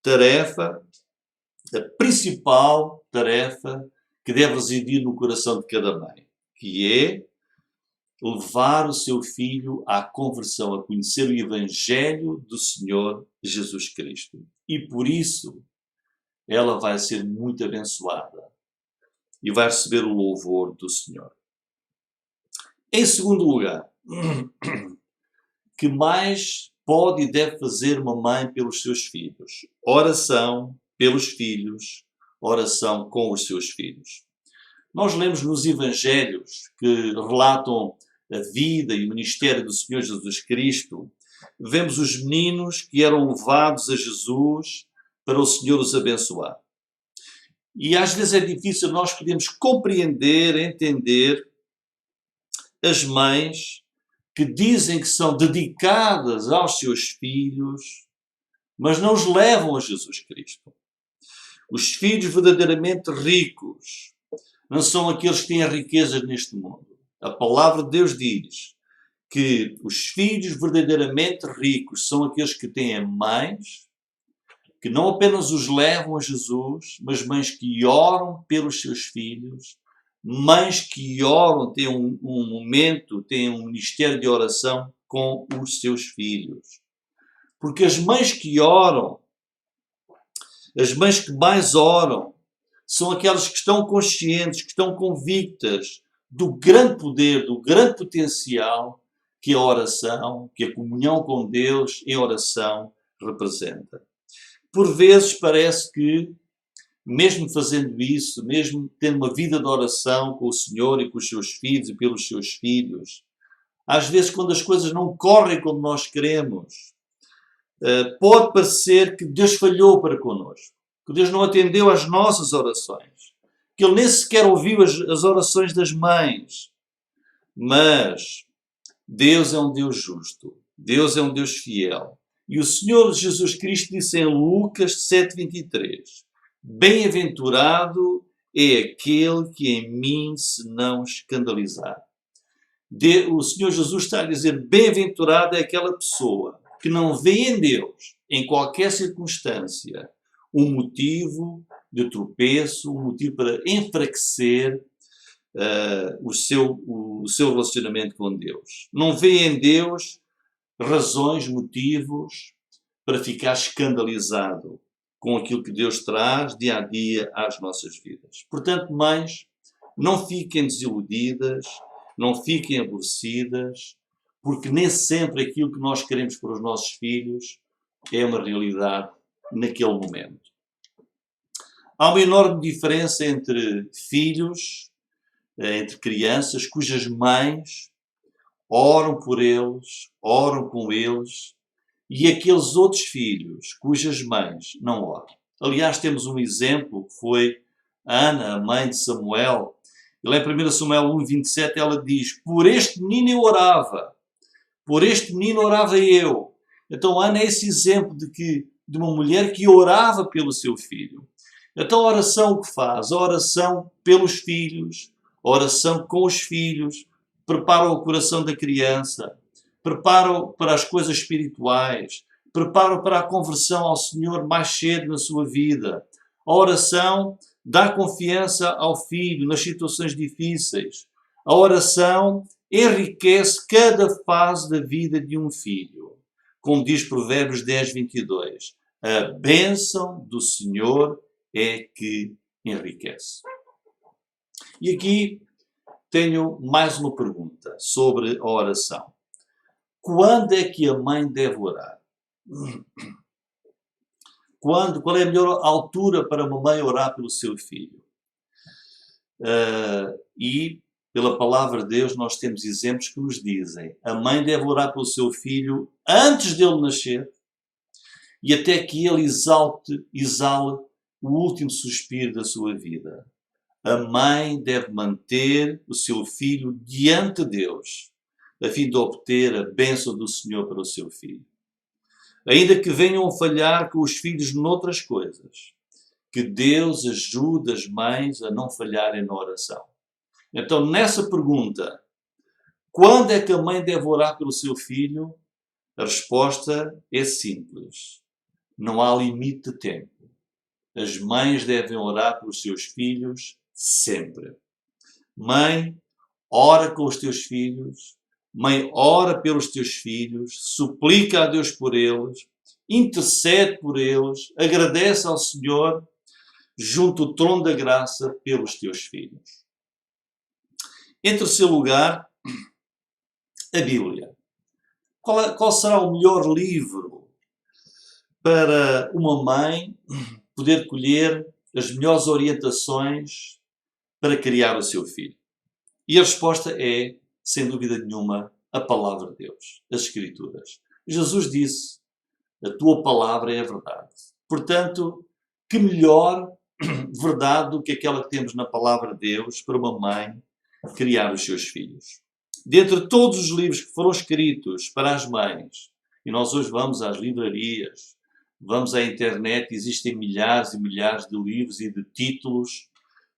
[SPEAKER 2] tarefa, a principal tarefa que deve residir no coração de cada mãe, que é levar o seu filho à conversão, a conhecer o Evangelho do Senhor Jesus Cristo. E por isso ela vai ser muito abençoada e vai receber o louvor do Senhor. Em segundo lugar, que mais pode e deve fazer uma mãe pelos seus filhos? Oração pelos filhos, oração com os seus filhos. Nós lemos nos Evangelhos que relatam a vida e o ministério do Senhor Jesus Cristo, vemos os meninos que eram levados a Jesus para o Senhor os abençoar. E às vezes é difícil nós podermos compreender, entender as mães que dizem que são dedicadas aos seus filhos, mas não os levam a Jesus Cristo. Os filhos verdadeiramente ricos não são aqueles que têm as riquezas neste mundo. A palavra de Deus diz que os filhos verdadeiramente ricos são aqueles que têm mães, que não apenas os levam a Jesus, mas mães que oram pelos seus filhos, mães que oram, têm um momento, têm um ministério de oração com os seus filhos. Porque as mães que oram, as mães que mais oram, são aquelas que estão conscientes, que estão convictas do grande poder, do grande potencial que a oração, que a comunhão com Deus em oração representa. Por vezes parece que mesmo fazendo isso, mesmo tendo uma vida de oração com o Senhor e com os seus filhos e pelos seus filhos, às vezes quando as coisas não correm como nós queremos, pode parecer que Deus falhou para connosco, que Deus não atendeu às nossas orações, que Ele nem sequer ouviu as orações das mães. Mas Deus é um Deus justo, Deus é um Deus fiel. E o Senhor Jesus Cristo disse em Lucas 7,23: bem-aventurado é aquele que em mim se não escandalizar. O Senhor Jesus está a dizer, bem-aventurado é aquela pessoa que não vê em Deus, em qualquer circunstância, um motivo de tropeço, um motivo para enfraquecer o seu relacionamento com Deus. Não vê em Deus razões, motivos para ficar escandalizado com aquilo que Deus traz dia a dia às nossas vidas. Portanto, mães, não fiquem desiludidas, não fiquem aborrecidas, porque nem sempre aquilo que nós queremos para os nossos filhos é uma realidade naquele momento. Há uma enorme diferença entre filhos, entre crianças cujas mães oram por eles, oram com eles, e aqueles outros filhos cujas mães não oram. Aliás, temos um exemplo que foi Ana, a mãe de Samuel. Lá em 1 Samuel 1,27 ela diz, por este menino eu orava, por este menino orava eu. Então Ana é esse exemplo de uma mulher que orava pelo seu filho. Então a oração o que faz? A oração pelos filhos, a oração com os filhos, prepara o coração da criança, prepara-o para as coisas espirituais, prepara-o para a conversão ao Senhor mais cedo na sua vida. A oração dá confiança ao filho nas situações difíceis. A oração enriquece cada fase da vida de um filho. Como diz Provérbios 10:22, a bênção do Senhor é que enriquece. E aqui tenho mais uma pergunta sobre a oração. Quando é que a mãe deve orar? Qual é a melhor altura para uma mãe orar pelo seu filho? E pela palavra de Deus nós temos exemplos que nos dizem a mãe deve orar pelo seu filho antes dele nascer e até que ele exale o último suspiro da sua vida. A mãe deve manter o seu filho diante de Deus, a fim de obter a bênção do Senhor para o seu filho. Ainda que venham a falhar com os filhos noutras coisas, que Deus ajude as mães a não falharem na oração. Então, nessa pergunta, quando é que a mãe deve orar pelo seu filho? A resposta é simples. Não há limite de tempo. As mães devem orar pelos seus filhos sempre. Mãe, ora com os teus filhos. Mãe, ora pelos teus filhos. Suplica a Deus por eles. Intercede por eles. Agradece ao Senhor junto ao trono da graça pelos teus filhos. Em terceiro lugar, a Bíblia. Qual será o melhor livro para uma mãe poder colher as melhores orientações para criar o seu filho? E a resposta é, sem dúvida nenhuma, a palavra de Deus, as Escrituras. Jesus disse, a tua palavra é a verdade. Portanto, que melhor verdade do que aquela que temos na palavra de Deus para uma mãe criar os seus filhos? Dentre todos os livros que foram escritos para as mães, e nós hoje vamos às livrarias, vamos à internet, existem milhares e milhares de livros e de títulos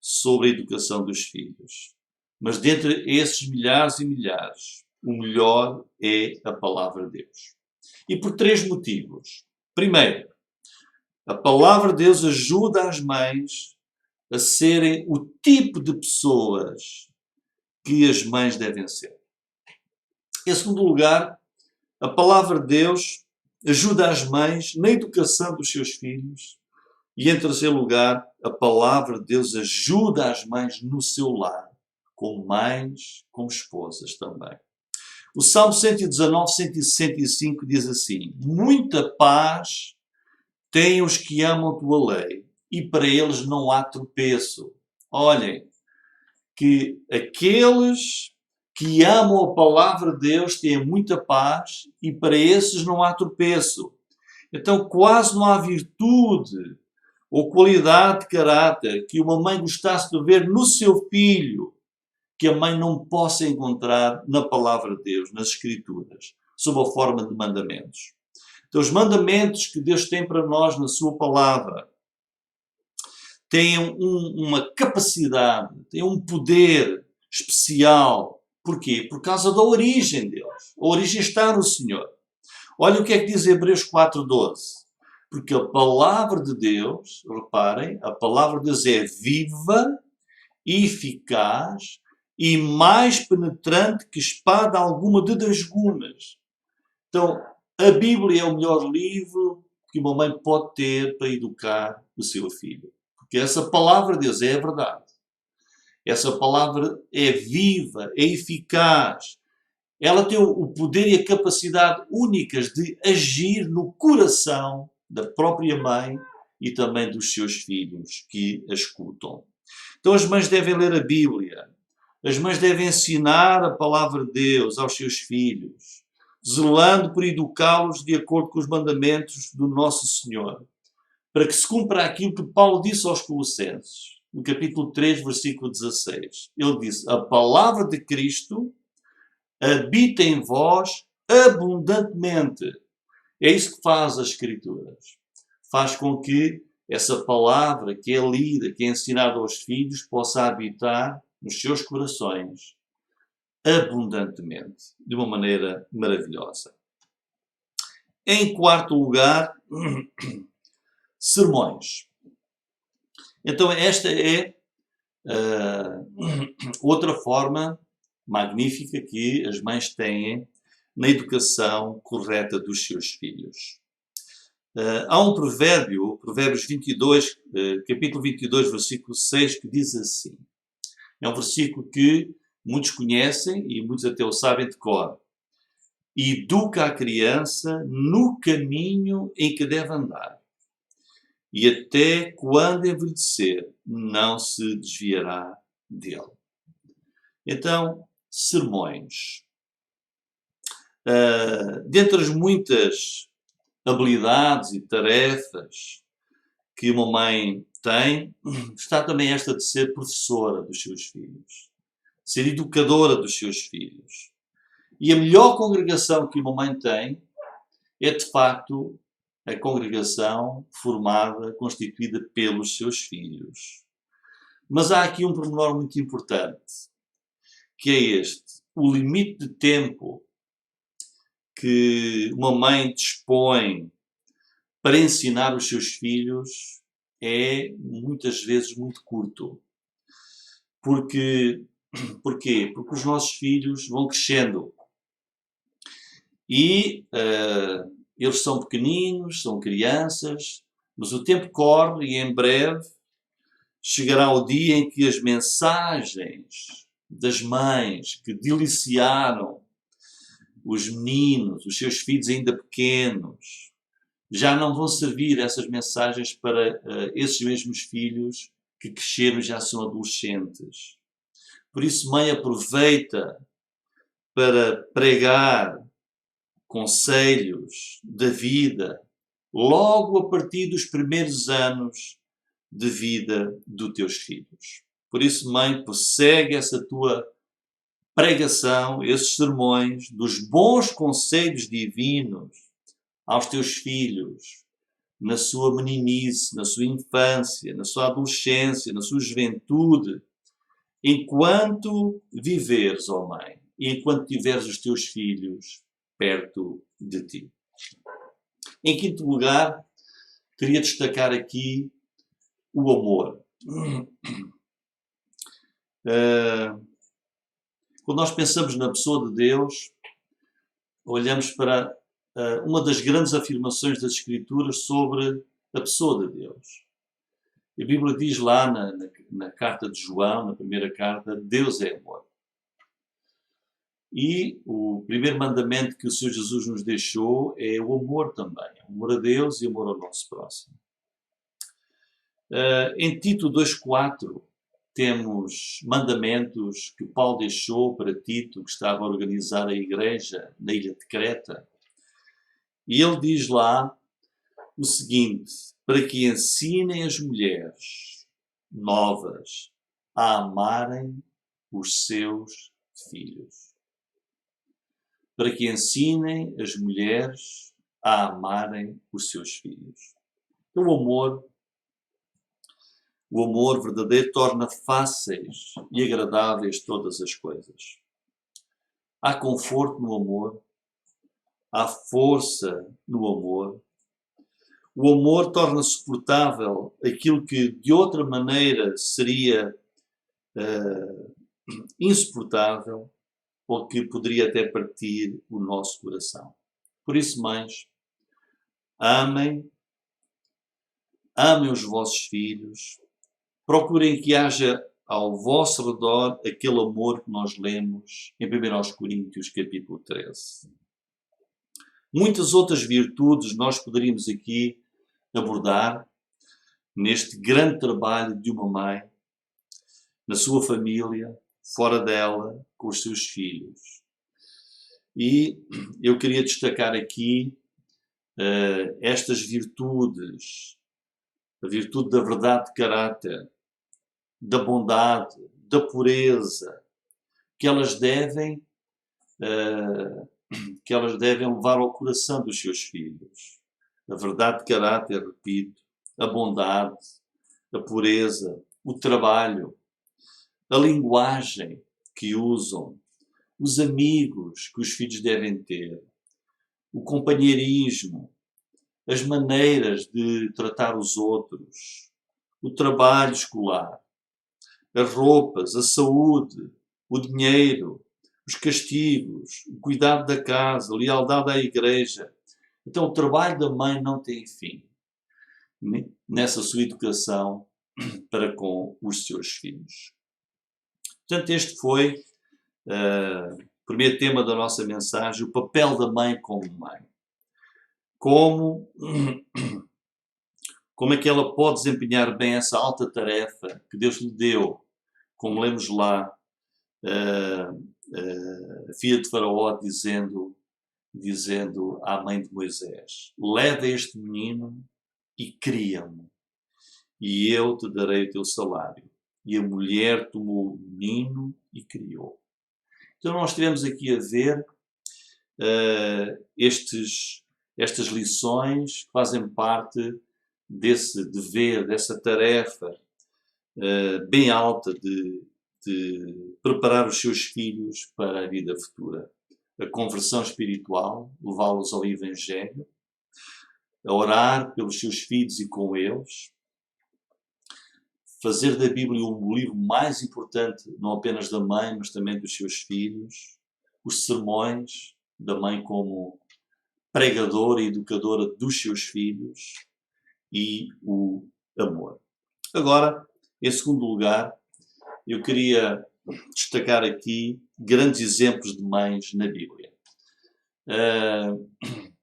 [SPEAKER 2] sobre a educação dos filhos. Mas dentre esses milhares e milhares, o melhor é a palavra de Deus. E por três motivos. Primeiro, a palavra de Deus ajuda as mães a serem o tipo de pessoas que as mães devem ser. Em segundo lugar, a palavra de Deus ajuda as mães na educação dos seus filhos. E em terceiro lugar, a palavra de Deus ajuda as mães no seu lar, como mães, como esposas também. O Salmo 119, 165 diz assim: muita paz têm os que amam tua lei, e para eles não há tropeço. Olhem, que aqueles que amam a palavra de Deus têm muita paz e para esses não há tropeço. Então quase não há virtude ou qualidade de caráter que uma mãe gostasse de ver no seu filho que a mãe não possa encontrar na palavra de Deus, nas Escrituras, sob a forma de mandamentos. Então os mandamentos que Deus tem para nós na sua palavra têm uma capacidade, têm um poder especial. Porquê? Por causa da origem deles. A origem está no Senhor. Olha o que é que diz Hebreus 4:12. Porque a palavra de Deus, reparem, a palavra de Deus é viva, eficaz e mais penetrante que espada alguma de dois gumes. Então, a Bíblia é o melhor livro que uma mãe pode ter para educar o seu filho. Porque essa palavra de Deus é a verdade. Essa palavra é viva, é eficaz. Ela tem o poder e a capacidade únicas de agir no coração da própria mãe e também dos seus filhos que a escutam. Então as mães devem ler a Bíblia. As mães devem ensinar a palavra de Deus aos seus filhos, zelando por educá-los de acordo com os mandamentos do nosso Senhor, para que se cumpra aquilo que Paulo disse aos Colossenses, no capítulo 3, versículo 16. Ele disse: a palavra de Cristo habita em vós abundantemente. É isso que faz as Escrituras. Faz com que essa palavra que é lida, que é ensinada aos filhos, possa habitar nos seus corações abundantemente, de uma maneira maravilhosa. Em quarto lugar, sermões. Então esta é outra forma magnífica que as mães têm na educação correta dos seus filhos. Há um provérbio, Provérbios 22, capítulo 22, versículo 6, que diz assim. É um versículo que muitos conhecem e muitos até o sabem de cor. Educa a criança no caminho em que deve andar, e até quando envelhecer não se desviará dele. Então, sermões. Dentre as muitas habilidades e tarefas que uma mãe tem, está também esta de ser professora dos seus filhos, ser educadora dos seus filhos. E a melhor congregação que uma mãe tem é, de facto, a congregação formada, constituída pelos seus filhos. Mas há aqui um pormenor muito importante, que é este: o limite de tempo que uma mãe dispõe para ensinar os seus filhos é muitas vezes muito curto. Porquê? Porque os nossos filhos vão crescendo e eles são pequeninos, são crianças, mas o tempo corre e em breve chegará o dia em que as mensagens das mães que deliciaram os meninos, os seus filhos ainda pequenos, já não vão servir essas mensagens para esses mesmos filhos que cresceram e já são adolescentes. Por isso, mãe, aproveita para pregar conselhos da vida logo a partir dos primeiros anos de vida dos teus filhos. Por isso, mãe, prossegue essa tua pregação, esses sermões dos bons conselhos divinos aos teus filhos, na sua meninice, na sua infância, na sua adolescência, na sua juventude, enquanto viveres, ó mãe, e enquanto tiveres os teus filhos perto de ti. Em quinto lugar, queria destacar aqui o amor. Quando nós pensamos na pessoa de Deus, olhamos para uma das grandes afirmações das Escrituras sobre a pessoa de Deus. A Bíblia diz lá na carta de João, na primeira carta, Deus é amor. E o primeiro mandamento que o Senhor Jesus nos deixou é o amor também. Amor a Deus e amor ao nosso próximo. Em Tito 2,4 temos mandamentos que Paulo deixou para Tito, que estava a organizar a igreja na ilha de Creta. E ele diz lá o seguinte: para que ensinem as mulheres novas a amarem os seus filhos. Para que ensinem as mulheres a amarem os seus filhos. Então, o amor verdadeiro torna fáceis e agradáveis todas as coisas. Há conforto no amor, há força no amor. O amor torna suportável aquilo que de outra maneira seria insuportável ou que poderia até partir o nosso coração. Por isso, mães, amem os vossos filhos, procurem que haja ao vosso redor aquele amor que nós lemos em 1 Coríntios capítulo 13. Muitas outras virtudes nós poderíamos aqui abordar neste grande trabalho de uma mãe, na sua família, fora dela, com os seus filhos. E eu queria destacar aqui estas virtudes, a virtude da verdade de caráter, da bondade, da pureza, que elas devem levar ao coração dos seus filhos. A verdade de caráter, repito, a bondade, a pureza, o trabalho, a linguagem que usam, os amigos que os filhos devem ter, o companheirismo, as maneiras de tratar os outros, o trabalho escolar, as roupas, a saúde, o dinheiro, os castigos, o cuidado da casa, a lealdade à igreja. Então o trabalho da mãe não tem fim nessa sua educação para com os seus filhos. Portanto, este foi o primeiro tema da nossa mensagem, o papel da mãe como mãe. Como é que ela pode desempenhar bem essa alta tarefa que Deus lhe deu, como lemos lá, a filha de Faraó dizendo à mãe de Moisés: leva este menino e cria-me, e eu te darei o teu salário. E a mulher tomou o menino e criou. Então nós tivemos aqui a ver estas lições que fazem parte desse dever, dessa tarefa bem alta de preparar os seus filhos para a vida futura. A conversão espiritual, levá-los ao Evangelho, a orar pelos seus filhos e com eles, fazer da Bíblia o livro mais importante, não apenas da mãe, mas também dos seus filhos, os sermões da mãe como pregadora e educadora dos seus filhos e o amor. Agora, em segundo lugar, eu queria destacar aqui grandes exemplos de mães na Bíblia.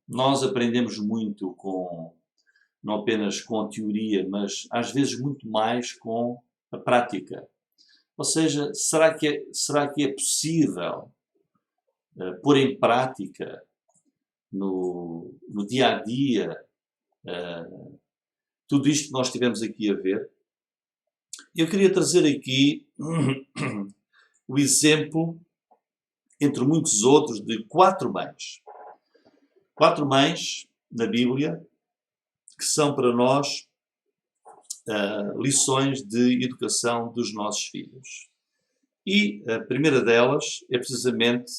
[SPEAKER 2] Nós aprendemos muito não apenas com a teoria, mas às vezes muito mais com a prática. Ou seja, será que é possível pôr em prática no dia a dia tudo isto que nós tivemos aqui a ver? Eu queria trazer aqui o exemplo, entre muitos outros, de 4 mães. 4 mães na Bíblia que são para nós lições de educação dos nossos filhos. E a primeira delas é precisamente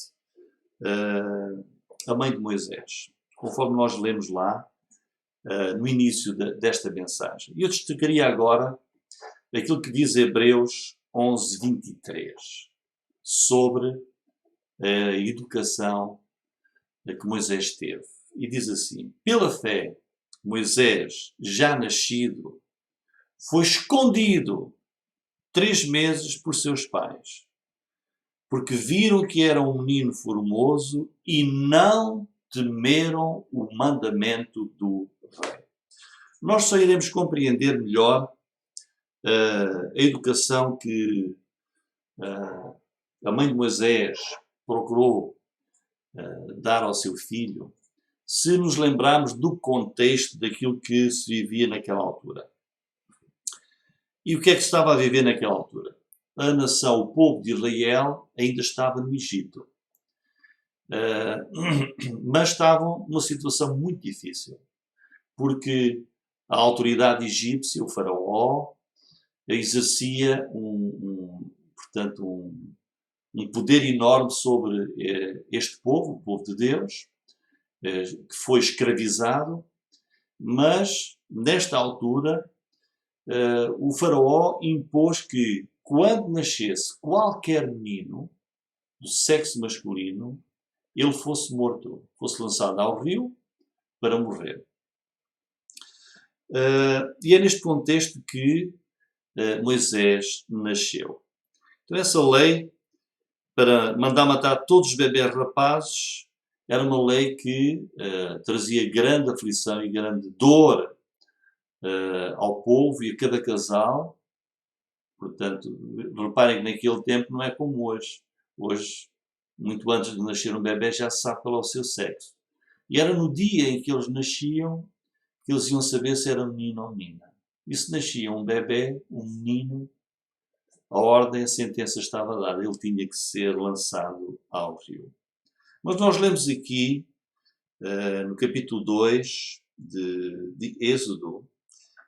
[SPEAKER 2] a mãe de Moisés, conforme nós lemos lá no início desta mensagem. E eu destacaria agora aquilo que diz Hebreus 11:23, sobre a educação que Moisés teve. E diz assim: pela fé, Moisés, já nascido, foi escondido 3 meses por seus pais, porque viram que era um menino formoso e não temeram o mandamento do rei. Nós só iremos compreender melhor a educação que a mãe de Moisés procurou dar ao seu filho, se nos lembrarmos do contexto daquilo que se vivia naquela altura. E o que é que se estava a viver naquela altura? A nação, o povo de Israel, ainda estava no Egito. Mas estavam numa situação muito difícil, porque a autoridade egípcia, o faraó, exercia portanto, um poder enorme sobre este povo, o povo de Deus, que foi escravizado, mas nesta altura o faraó impôs que quando nascesse qualquer menino do sexo masculino, ele fosse morto, fosse lançado ao rio para morrer. E é neste contexto que Moisés nasceu. Então essa lei, para mandar matar todos os bebés rapazes, era uma lei que trazia grande aflição e grande dor ao povo e a cada casal. Portanto, reparem que naquele tempo não é como hoje. Hoje, muito antes de nascer um bebê, já se sabe qual é o seu sexo. E era no dia em que eles nasciam que eles iam saber se era menino ou menina. E se nascia um bebê, um menino, a ordem, a sentença estava dada. Ele tinha que ser lançado ao rio. Mas nós lemos aqui, no capítulo 2 de Êxodo,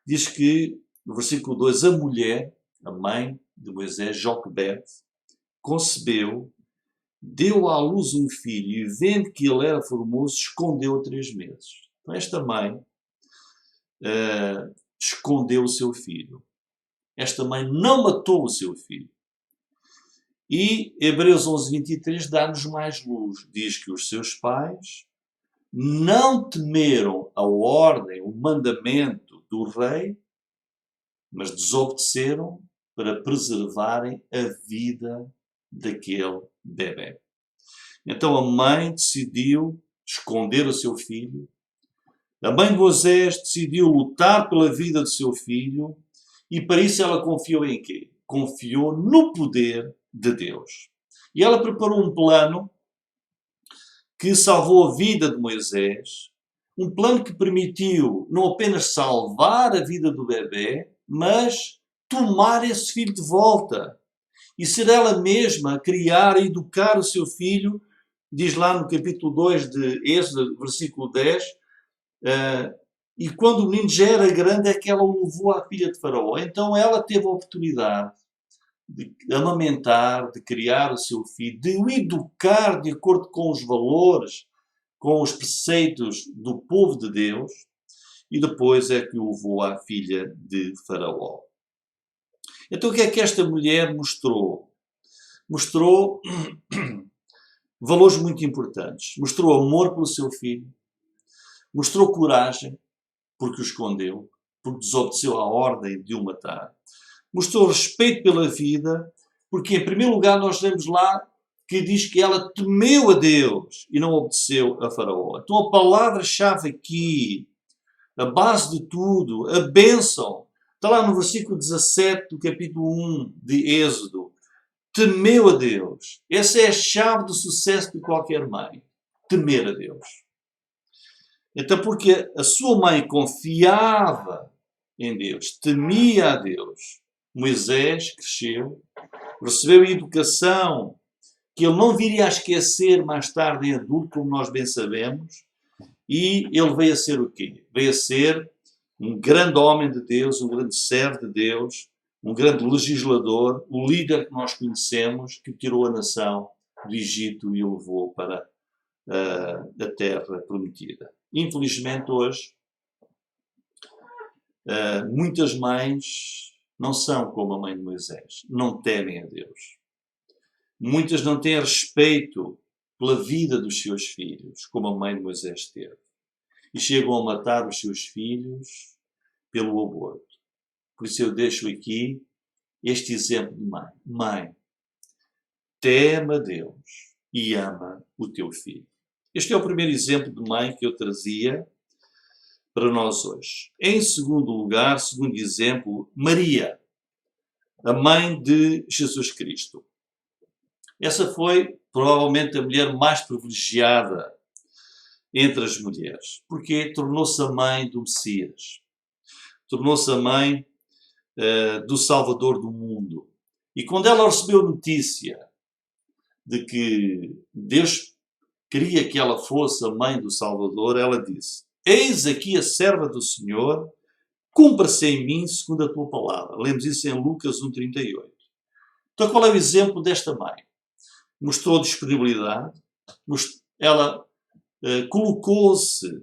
[SPEAKER 2] diz que, no versículo 2, a mulher, a mãe de Moisés, Joquebede, concebeu, deu à luz um filho e, vendo que ele era formoso, escondeu 3 meses. Então esta mãe escondeu o seu filho. Esta mãe não matou o seu filho. E Hebreus 11:23 dá-nos mais luz. Diz que os seus pais não temeram a ordem, o mandamento do rei, mas desobedeceram para preservarem a vida daquele bebê. Então a mãe decidiu esconder o seu filho. A mãe de Moisés decidiu lutar pela vida do seu filho e para isso ela confiou em quê? Confiou no poder de Deus. E ela preparou um plano que salvou a vida de Moisés, um plano que permitiu não apenas salvar a vida do bebê, mas tomar esse filho de volta. E ser ela mesma a criar e educar o seu filho, diz lá no capítulo 2 de Êxodo, versículo 10, e quando o menino já era grande é que ela o levou à filha de Faraó. Então ela teve a oportunidade de amamentar, de criar o seu filho, de o educar de acordo com os valores, com os preceitos do povo de Deus, e depois é que o levou à filha de Faraó. Então o que é que esta mulher mostrou? Mostrou valores muito importantes. Mostrou amor pelo seu filho, mostrou coragem, porque o escondeu, porque desobedeceu à ordem de o matar. Mostrou respeito pela vida, porque em primeiro lugar nós lemos lá que diz que ela temeu a Deus e não obedeceu a Faraó. Então a palavra-chave aqui, a base de tudo, a bênção, está lá no versículo 17 do capítulo 1 de Êxodo. Temeu a Deus. Essa é a chave do sucesso de qualquer mãe. Temer a Deus. Então porque a sua mãe confiava em Deus, temia a Deus, Moisés cresceu, recebeu a educação que ele não viria a esquecer mais tarde em adulto, como nós bem sabemos, e ele veio a ser o quê? Veio a ser um grande homem de Deus, um grande servo de Deus, um grande legislador, o líder que nós conhecemos, que tirou a nação do Egito e o levou para a terra prometida. Infelizmente hoje, muitas mães não são como a mãe de Moisés, não temem a Deus. Muitas não têm respeito pela vida dos seus filhos, como a mãe de Moisés teve. E chegam a matar os seus filhos pelo aborto. Por isso eu deixo aqui este exemplo de mãe. Mãe, teme a Deus e ama o teu filho. Este é o primeiro exemplo de mãe que eu trazia para nós hoje. Em segundo lugar, segundo exemplo, Maria. a mãe de Jesus Cristo. Essa foi provavelmente a mulher mais privilegiada entre as mulheres, porque tornou-se a mãe do Messias, tornou-se a mãe do Salvador do mundo. E quando ela recebeu notícia de que Deus queria que ela fosse a mãe do Salvador, ela disse: eis aqui a serva do Senhor, cumpra-se em mim segundo a tua palavra. Lemos isso em Lucas 1,38. Então qual é o exemplo desta mãe? Mostrou disponibilidade, ela colocou-se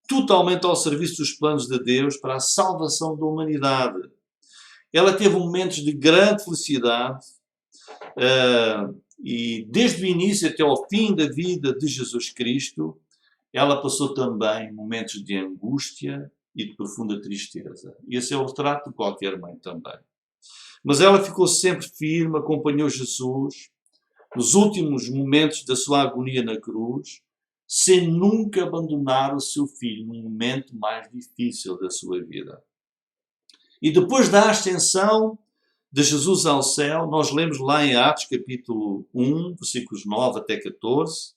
[SPEAKER 2] totalmente ao serviço dos planos de Deus para a salvação da humanidade. Ela teve momentos de grande felicidade e desde o início até ao fim da vida de Jesus Cristo, ela passou também momentos de angústia e de profunda tristeza. E esse é o retrato de qualquer mãe também. Mas ela ficou sempre firme, acompanhou Jesus nos últimos momentos da sua agonia na cruz, sem nunca abandonar o seu filho no momento mais difícil da sua vida. E depois da ascensão de Jesus ao céu, nós lemos lá em Atos capítulo 1, versículos 9 até 14,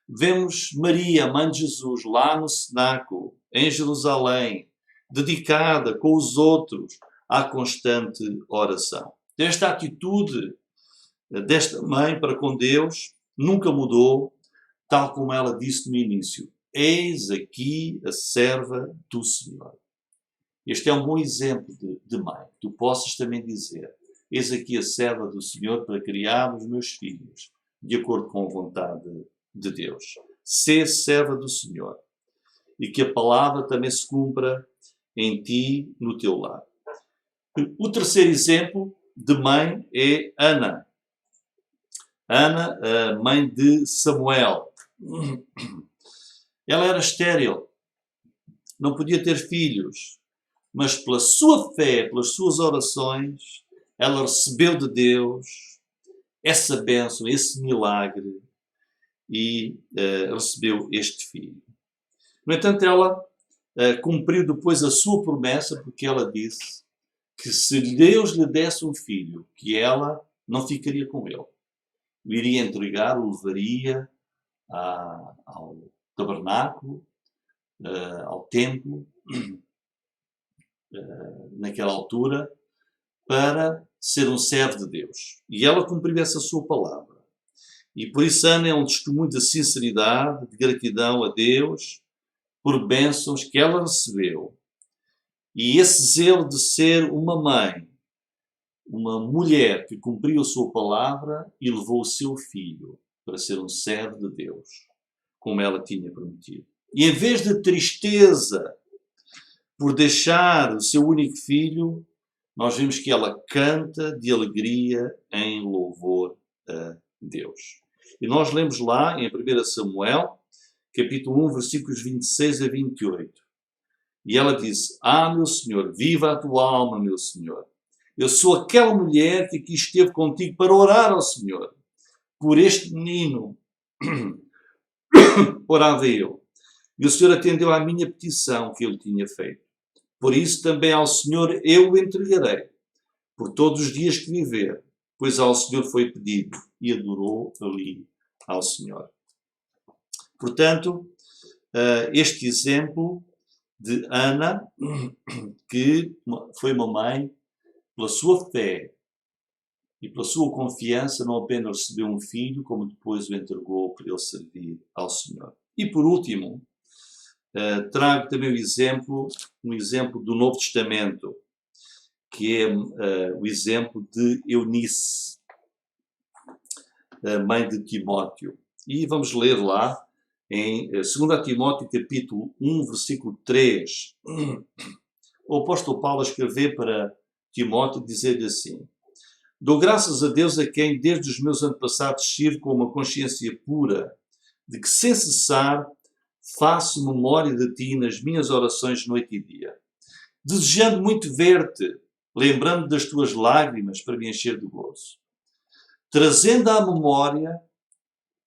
[SPEAKER 2] vemos Maria, mãe de Jesus, lá no cenáculo, em Jerusalém, dedicada com os outros à constante oração. Esta atitude desta mãe para com Deus nunca mudou, tal como ela disse no início: eis aqui a serva do Senhor. Este é um bom exemplo de mãe. Tu possas também dizer: eis aqui a serva do Senhor para criar os meus filhos, de acordo com a vontade de Deus. Sê serva do Senhor. E que a palavra também se cumpra em ti, no teu lar. O terceiro exemplo de mãe é Ana. Ana, a mãe de Samuel. Ela era estéril, não podia ter filhos, mas pela sua fé, pelas suas orações, ela recebeu de Deus essa bênção, esse milagre e recebeu este filho. No entanto, ela cumpriu depois a sua promessa, porque ela disse que se Deus lhe desse um filho, que ela não ficaria com ele. O iria entregar, o levaria ao tabernáculo, ao templo, naquela altura, para ser um servo de Deus. E ela cumpriu essa sua palavra. E por isso Ana é um testemunho de sinceridade, de gratidão a Deus, por bênçãos que ela recebeu. E esse zelo de ser uma mãe, uma mulher que cumpriu a sua palavra e levou o seu filho para ser um servo de Deus, como ela tinha prometido. E em vez de tristeza por deixar o seu único filho, nós vemos que ela canta de alegria em louvor a Deus. E nós lemos lá em 1 Samuel, capítulo 1, versículos 26 a 28. E ela disse: meu Senhor, viva a tua alma, meu Senhor. Eu sou aquela mulher que aqui esteve contigo para orar ao Senhor. Por este menino orava eu. E o Senhor atendeu à minha petição que eu lhe tinha feito. Por isso também ao Senhor eu o entregarei, por todos os dias que viver, pois ao Senhor foi pedido, e adorou ali ao Senhor. Portanto, este exemplo de Ana, que foi uma mãe, pela sua fé e pela sua confiança, não apenas recebeu um filho, como depois o entregou para ele servir ao Senhor. E por último, trago também um exemplo do Novo Testamento, que é o exemplo de Eunice, a mãe de Timóteo. E vamos ler lá em 2 Timóteo capítulo 1, versículo 3. O apóstolo Paulo escreveu para Timóteo, dizer-lhe assim: dou graças a Deus a quem desde os meus antepassados sirvo com uma consciência pura, de que sem cessar faço memória de ti nas minhas orações noite e dia, desejando muito ver-te, lembrando das tuas lágrimas para me encher de gozo, trazendo à memória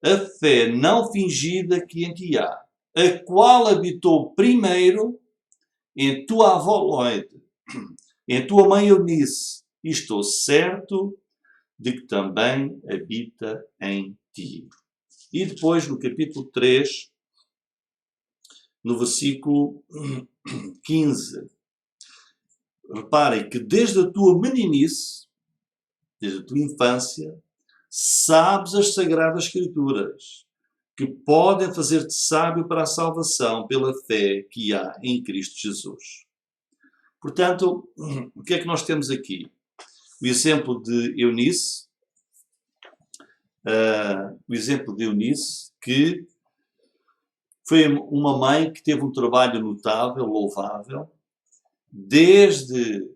[SPEAKER 2] a fé não fingida que em ti há, a qual habitou primeiro em tua avó Loide, em tua mãe Eunice e estou certo de que também habita em ti. E depois, no capítulo 3, no versículo 15, reparem que desde a tua meninice, desde a tua infância, sabes as Sagradas Escrituras, que podem fazer-te sábio para a salvação pela fé que há em Cristo Jesus. Portanto, o que é que nós temos aqui? O exemplo de Eunice, que foi uma mãe que teve um trabalho notável, louvável, desde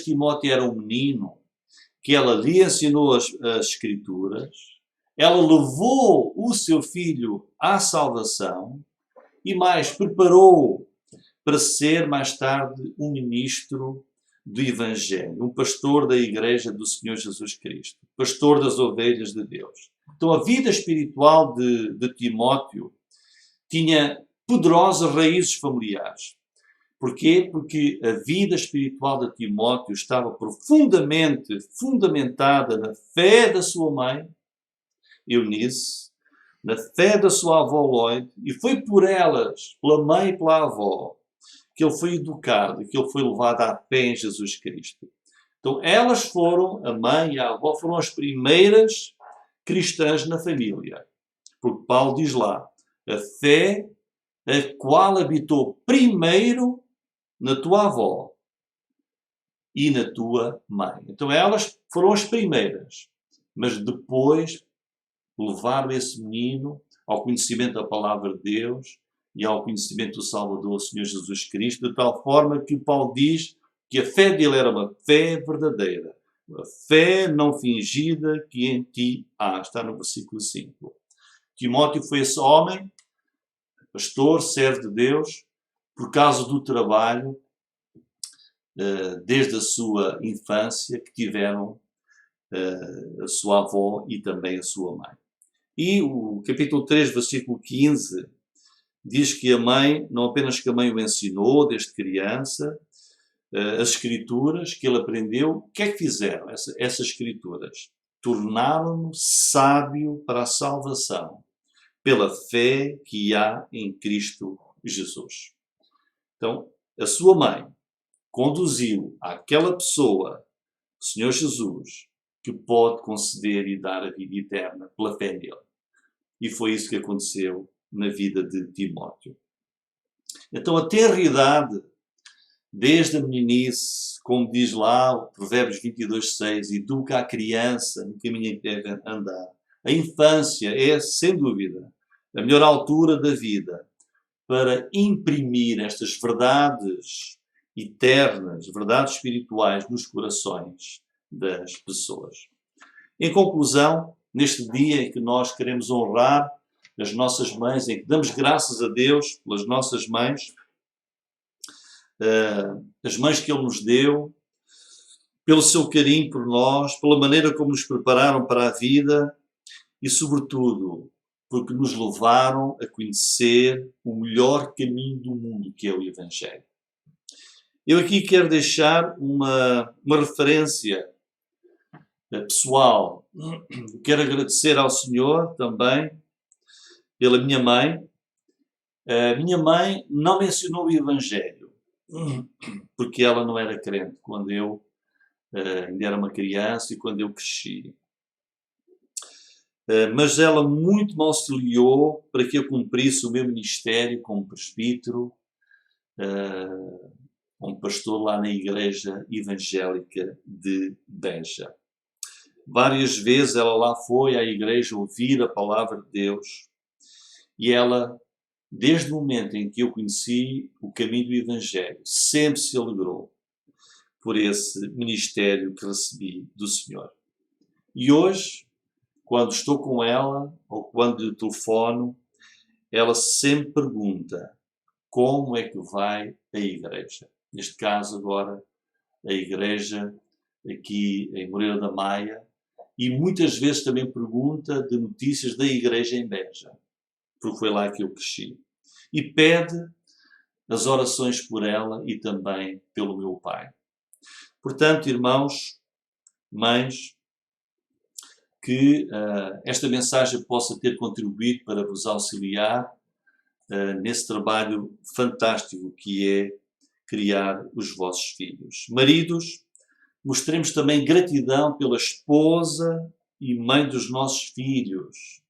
[SPEAKER 2] Timóteo era um menino, que ela lhe ensinou as Escrituras, ela levou o seu filho à salvação e mais, preparou para ser mais tarde um ministro do Evangelho, um pastor da Igreja do Senhor Jesus Cristo, pastor das ovelhas de Deus. Então a vida espiritual de Timóteo tinha poderosas raízes familiares. Porquê? Porque a vida espiritual de Timóteo estava profundamente fundamentada na fé da sua mãe, Eunice, na fé da sua avó Lloyd, e foi por elas, pela mãe e pela avó, que ele foi educado, que ele foi levado à fé em Jesus Cristo. Então elas foram, a mãe e a avó, foram as primeiras cristãs na família. Porque Paulo diz lá, a fé a qual habitou primeiro na tua avó e na tua mãe. Então elas foram as primeiras, mas depois levaram esse menino ao conhecimento da palavra de Deus e ao conhecimento do Salvador, o Senhor Jesus Cristo, de tal forma que Paulo diz que a fé dele era uma fé verdadeira, uma fé não fingida que em ti há. Está no versículo 5. Timóteo foi esse homem, pastor, servo de Deus, por causa do trabalho, desde a sua infância, que tiveram a sua avó e também a sua mãe. E o capítulo 3, versículo 15, diz que a mãe, não apenas que a mãe o ensinou desde criança, as escrituras que ele aprendeu, o que é que fizeram essas escrituras? Tornaram-no sábio para a salvação, pela fé que há em Cristo Jesus. Então, a sua mãe conduziu àquela pessoa, o Senhor Jesus, que pode conceder e dar a vida eterna pela fé nele. E foi isso que aconteceu na vida de Timóteo. Então, a tenridade, desde a meninice, como diz lá o Provérbios 22:6, educa a criança no caminho em que deve andar. A infância é, sem dúvida, a melhor altura da vida para imprimir estas verdades eternas, verdades espirituais nos corações das pessoas. Em conclusão, neste dia em que nós queremos honrar as nossas mães, em que damos graças a Deus pelas nossas mães, as mães que Ele nos deu, pelo seu carinho por nós, pela maneira como nos prepararam para a vida e, sobretudo, porque nos levaram a conhecer o melhor caminho do mundo, que é o Evangelho. Eu aqui quero deixar uma referência pessoal. Quero agradecer ao Senhor também pela minha mãe. A minha mãe não me ensinou o Evangelho, porque ela não era crente quando eu ainda era uma criança e quando eu cresci. Mas ela muito me auxiliou para que eu cumprisse o meu ministério como presbítero, como pastor lá na Igreja Evangélica de Beja. Várias vezes ela lá foi à igreja ouvir a palavra de Deus e ela, desde o momento em que eu conheci o caminho do Evangelho, sempre se alegrou por esse ministério que recebi do Senhor. E hoje, quando estou com ela ou quando lhe telefono, ela sempre pergunta como é que vai a igreja. Neste caso agora, a igreja aqui em Moreira da Maia, e muitas vezes também pergunta de notícias da igreja em Beja, porque foi lá que eu cresci. E pede as orações por ela e também pelo meu pai. Portanto, irmãos, mães, que esta mensagem possa ter contribuído para vos auxiliar nesse trabalho fantástico que é criar os vossos filhos. Maridos, mostremos também gratidão pela esposa e mãe dos nossos filhos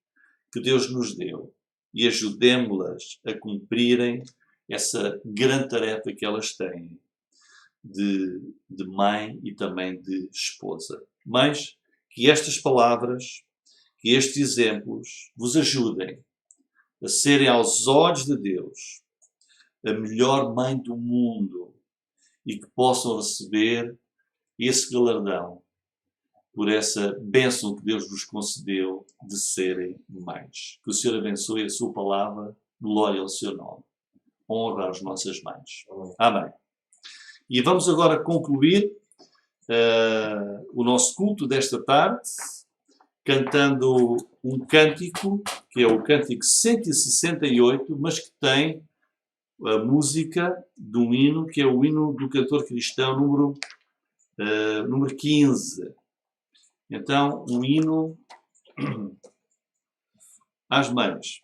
[SPEAKER 2] que Deus nos deu e ajudemos-las a cumprirem essa grande tarefa que elas têm de mãe e também de esposa. Mas que estas palavras, que estes exemplos vos ajudem a serem aos olhos de Deus a melhor mãe do mundo e que possam receber esse galardão por essa bênção que Deus vos concedeu de serem mães. Que o Senhor abençoe a sua palavra, glória ao seu nome. Honra às nossas mães. Amém. E vamos agora concluir o nosso culto desta tarde, cantando um cântico, que é o cântico 168, mas que tem a música de um hino, que é o hino do cantor cristão número 15. Então, um hino às mães.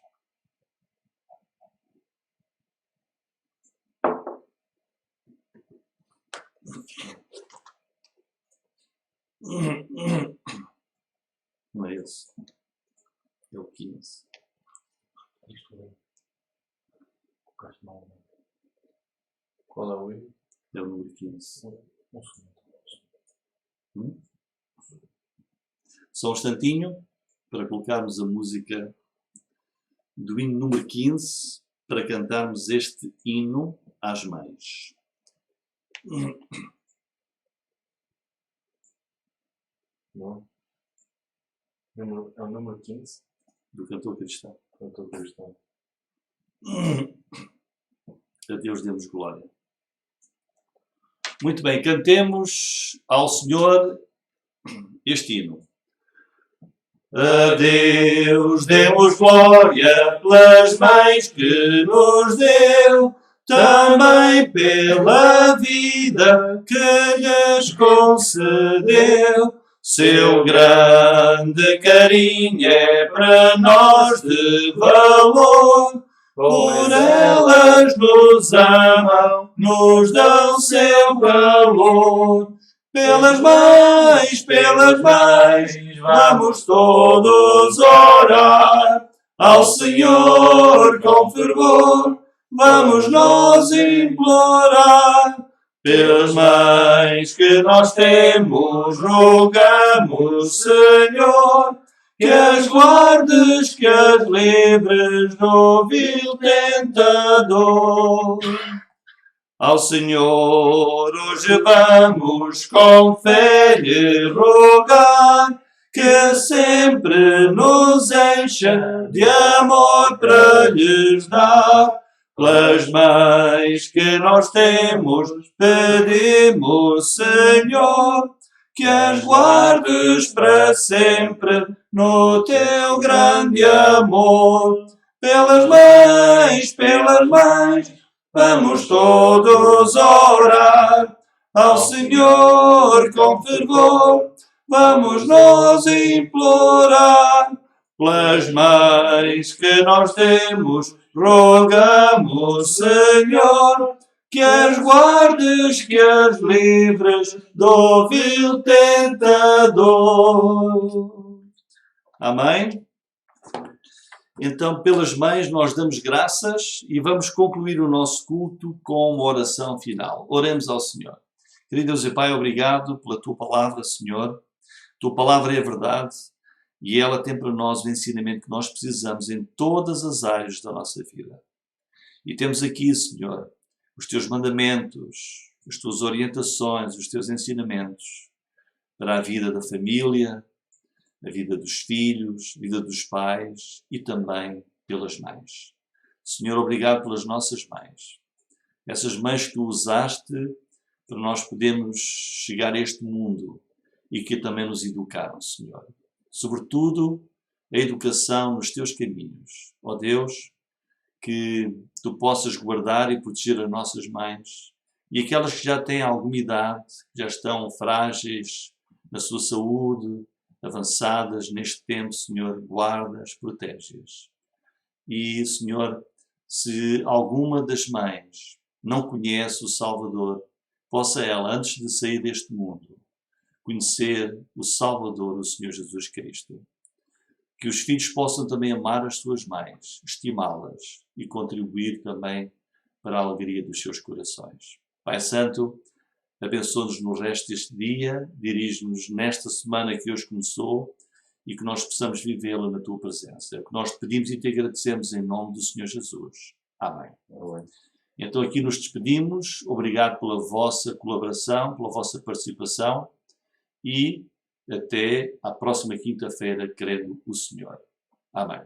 [SPEAKER 2] Não é esse. É o 15.
[SPEAKER 3] Qual é o hino?
[SPEAKER 2] É o número 15. Só um instantinho para colocarmos a música do hino número 15 para cantarmos este hino às mães.
[SPEAKER 3] Não. É o número 15
[SPEAKER 2] Do cantor cristão.
[SPEAKER 3] cantor cristão.
[SPEAKER 2] A Deus demos glória. Muito bem, cantemos ao Senhor este hino.
[SPEAKER 3] A Deus demos glória pelas mães que nos deu, também pela vida que lhes concedeu. Seu grande carinho é para nós de valor, por elas nos amam, nos dão seu calor. Pelas mães, vamos todos orar ao Senhor com fervor, vamos nós implorar. Pelas mães que nós temos, rogamos, Senhor, que as guardes, que as livres do vil tentador. Ao Senhor hoje vamos com fé lhe rogar, que sempre nos encha de amor para lhes dar. Pelas mães que nós temos, pedimos, Senhor, que as guardes para sempre no teu grande amor. Pelas mães, vamos todos orar ao Senhor com fervor, vamos nós implorar. Pelas mães que nós temos, rogamos, Senhor, que as guardes, que as livres do vil tentador. Amém? Então, pelas mães, nós damos graças e vamos concluir o nosso culto com uma oração final. Oremos ao Senhor. Querido Deus e Pai, obrigado pela Tua palavra, Senhor. Tua palavra é verdade e ela tem para nós o ensinamento que nós precisamos em todas as áreas da nossa vida. E temos aqui, Senhor, os Teus mandamentos, as Tuas orientações, os Teus ensinamentos para a vida da família, a vida dos filhos, a vida dos pais e também pelas mães. Senhor, obrigado pelas nossas mães. Essas mães que Tu usaste para nós podermos chegar a este mundo e que também nos educaram, Senhor. Sobretudo, a educação nos Teus caminhos. Ó Deus, que Tu possas guardar e proteger as nossas mães,
[SPEAKER 2] E aquelas que já têm alguma idade, que já estão frágeis na sua saúde, avançadas neste tempo, Senhor, guarda-as, protege-as. E, Senhor, se alguma das mães não conhece o Salvador, possa ela, antes de sair deste mundo, conhecer o Salvador, o Senhor Jesus Cristo. Que os filhos possam também amar as suas mães, estimá-las e contribuir também para a alegria dos seus corações. Pai Santo, abençoa-nos no resto deste dia, dirige-nos nesta semana que hoje começou e que nós possamos vivê-la na Tua presença. É o que nós te pedimos e te agradecemos em nome do Senhor Jesus. Amém. Então aqui nos despedimos. Obrigado pela vossa colaboração, pela vossa participação e até à próxima quinta-feira, querendo o Senhor. Amém.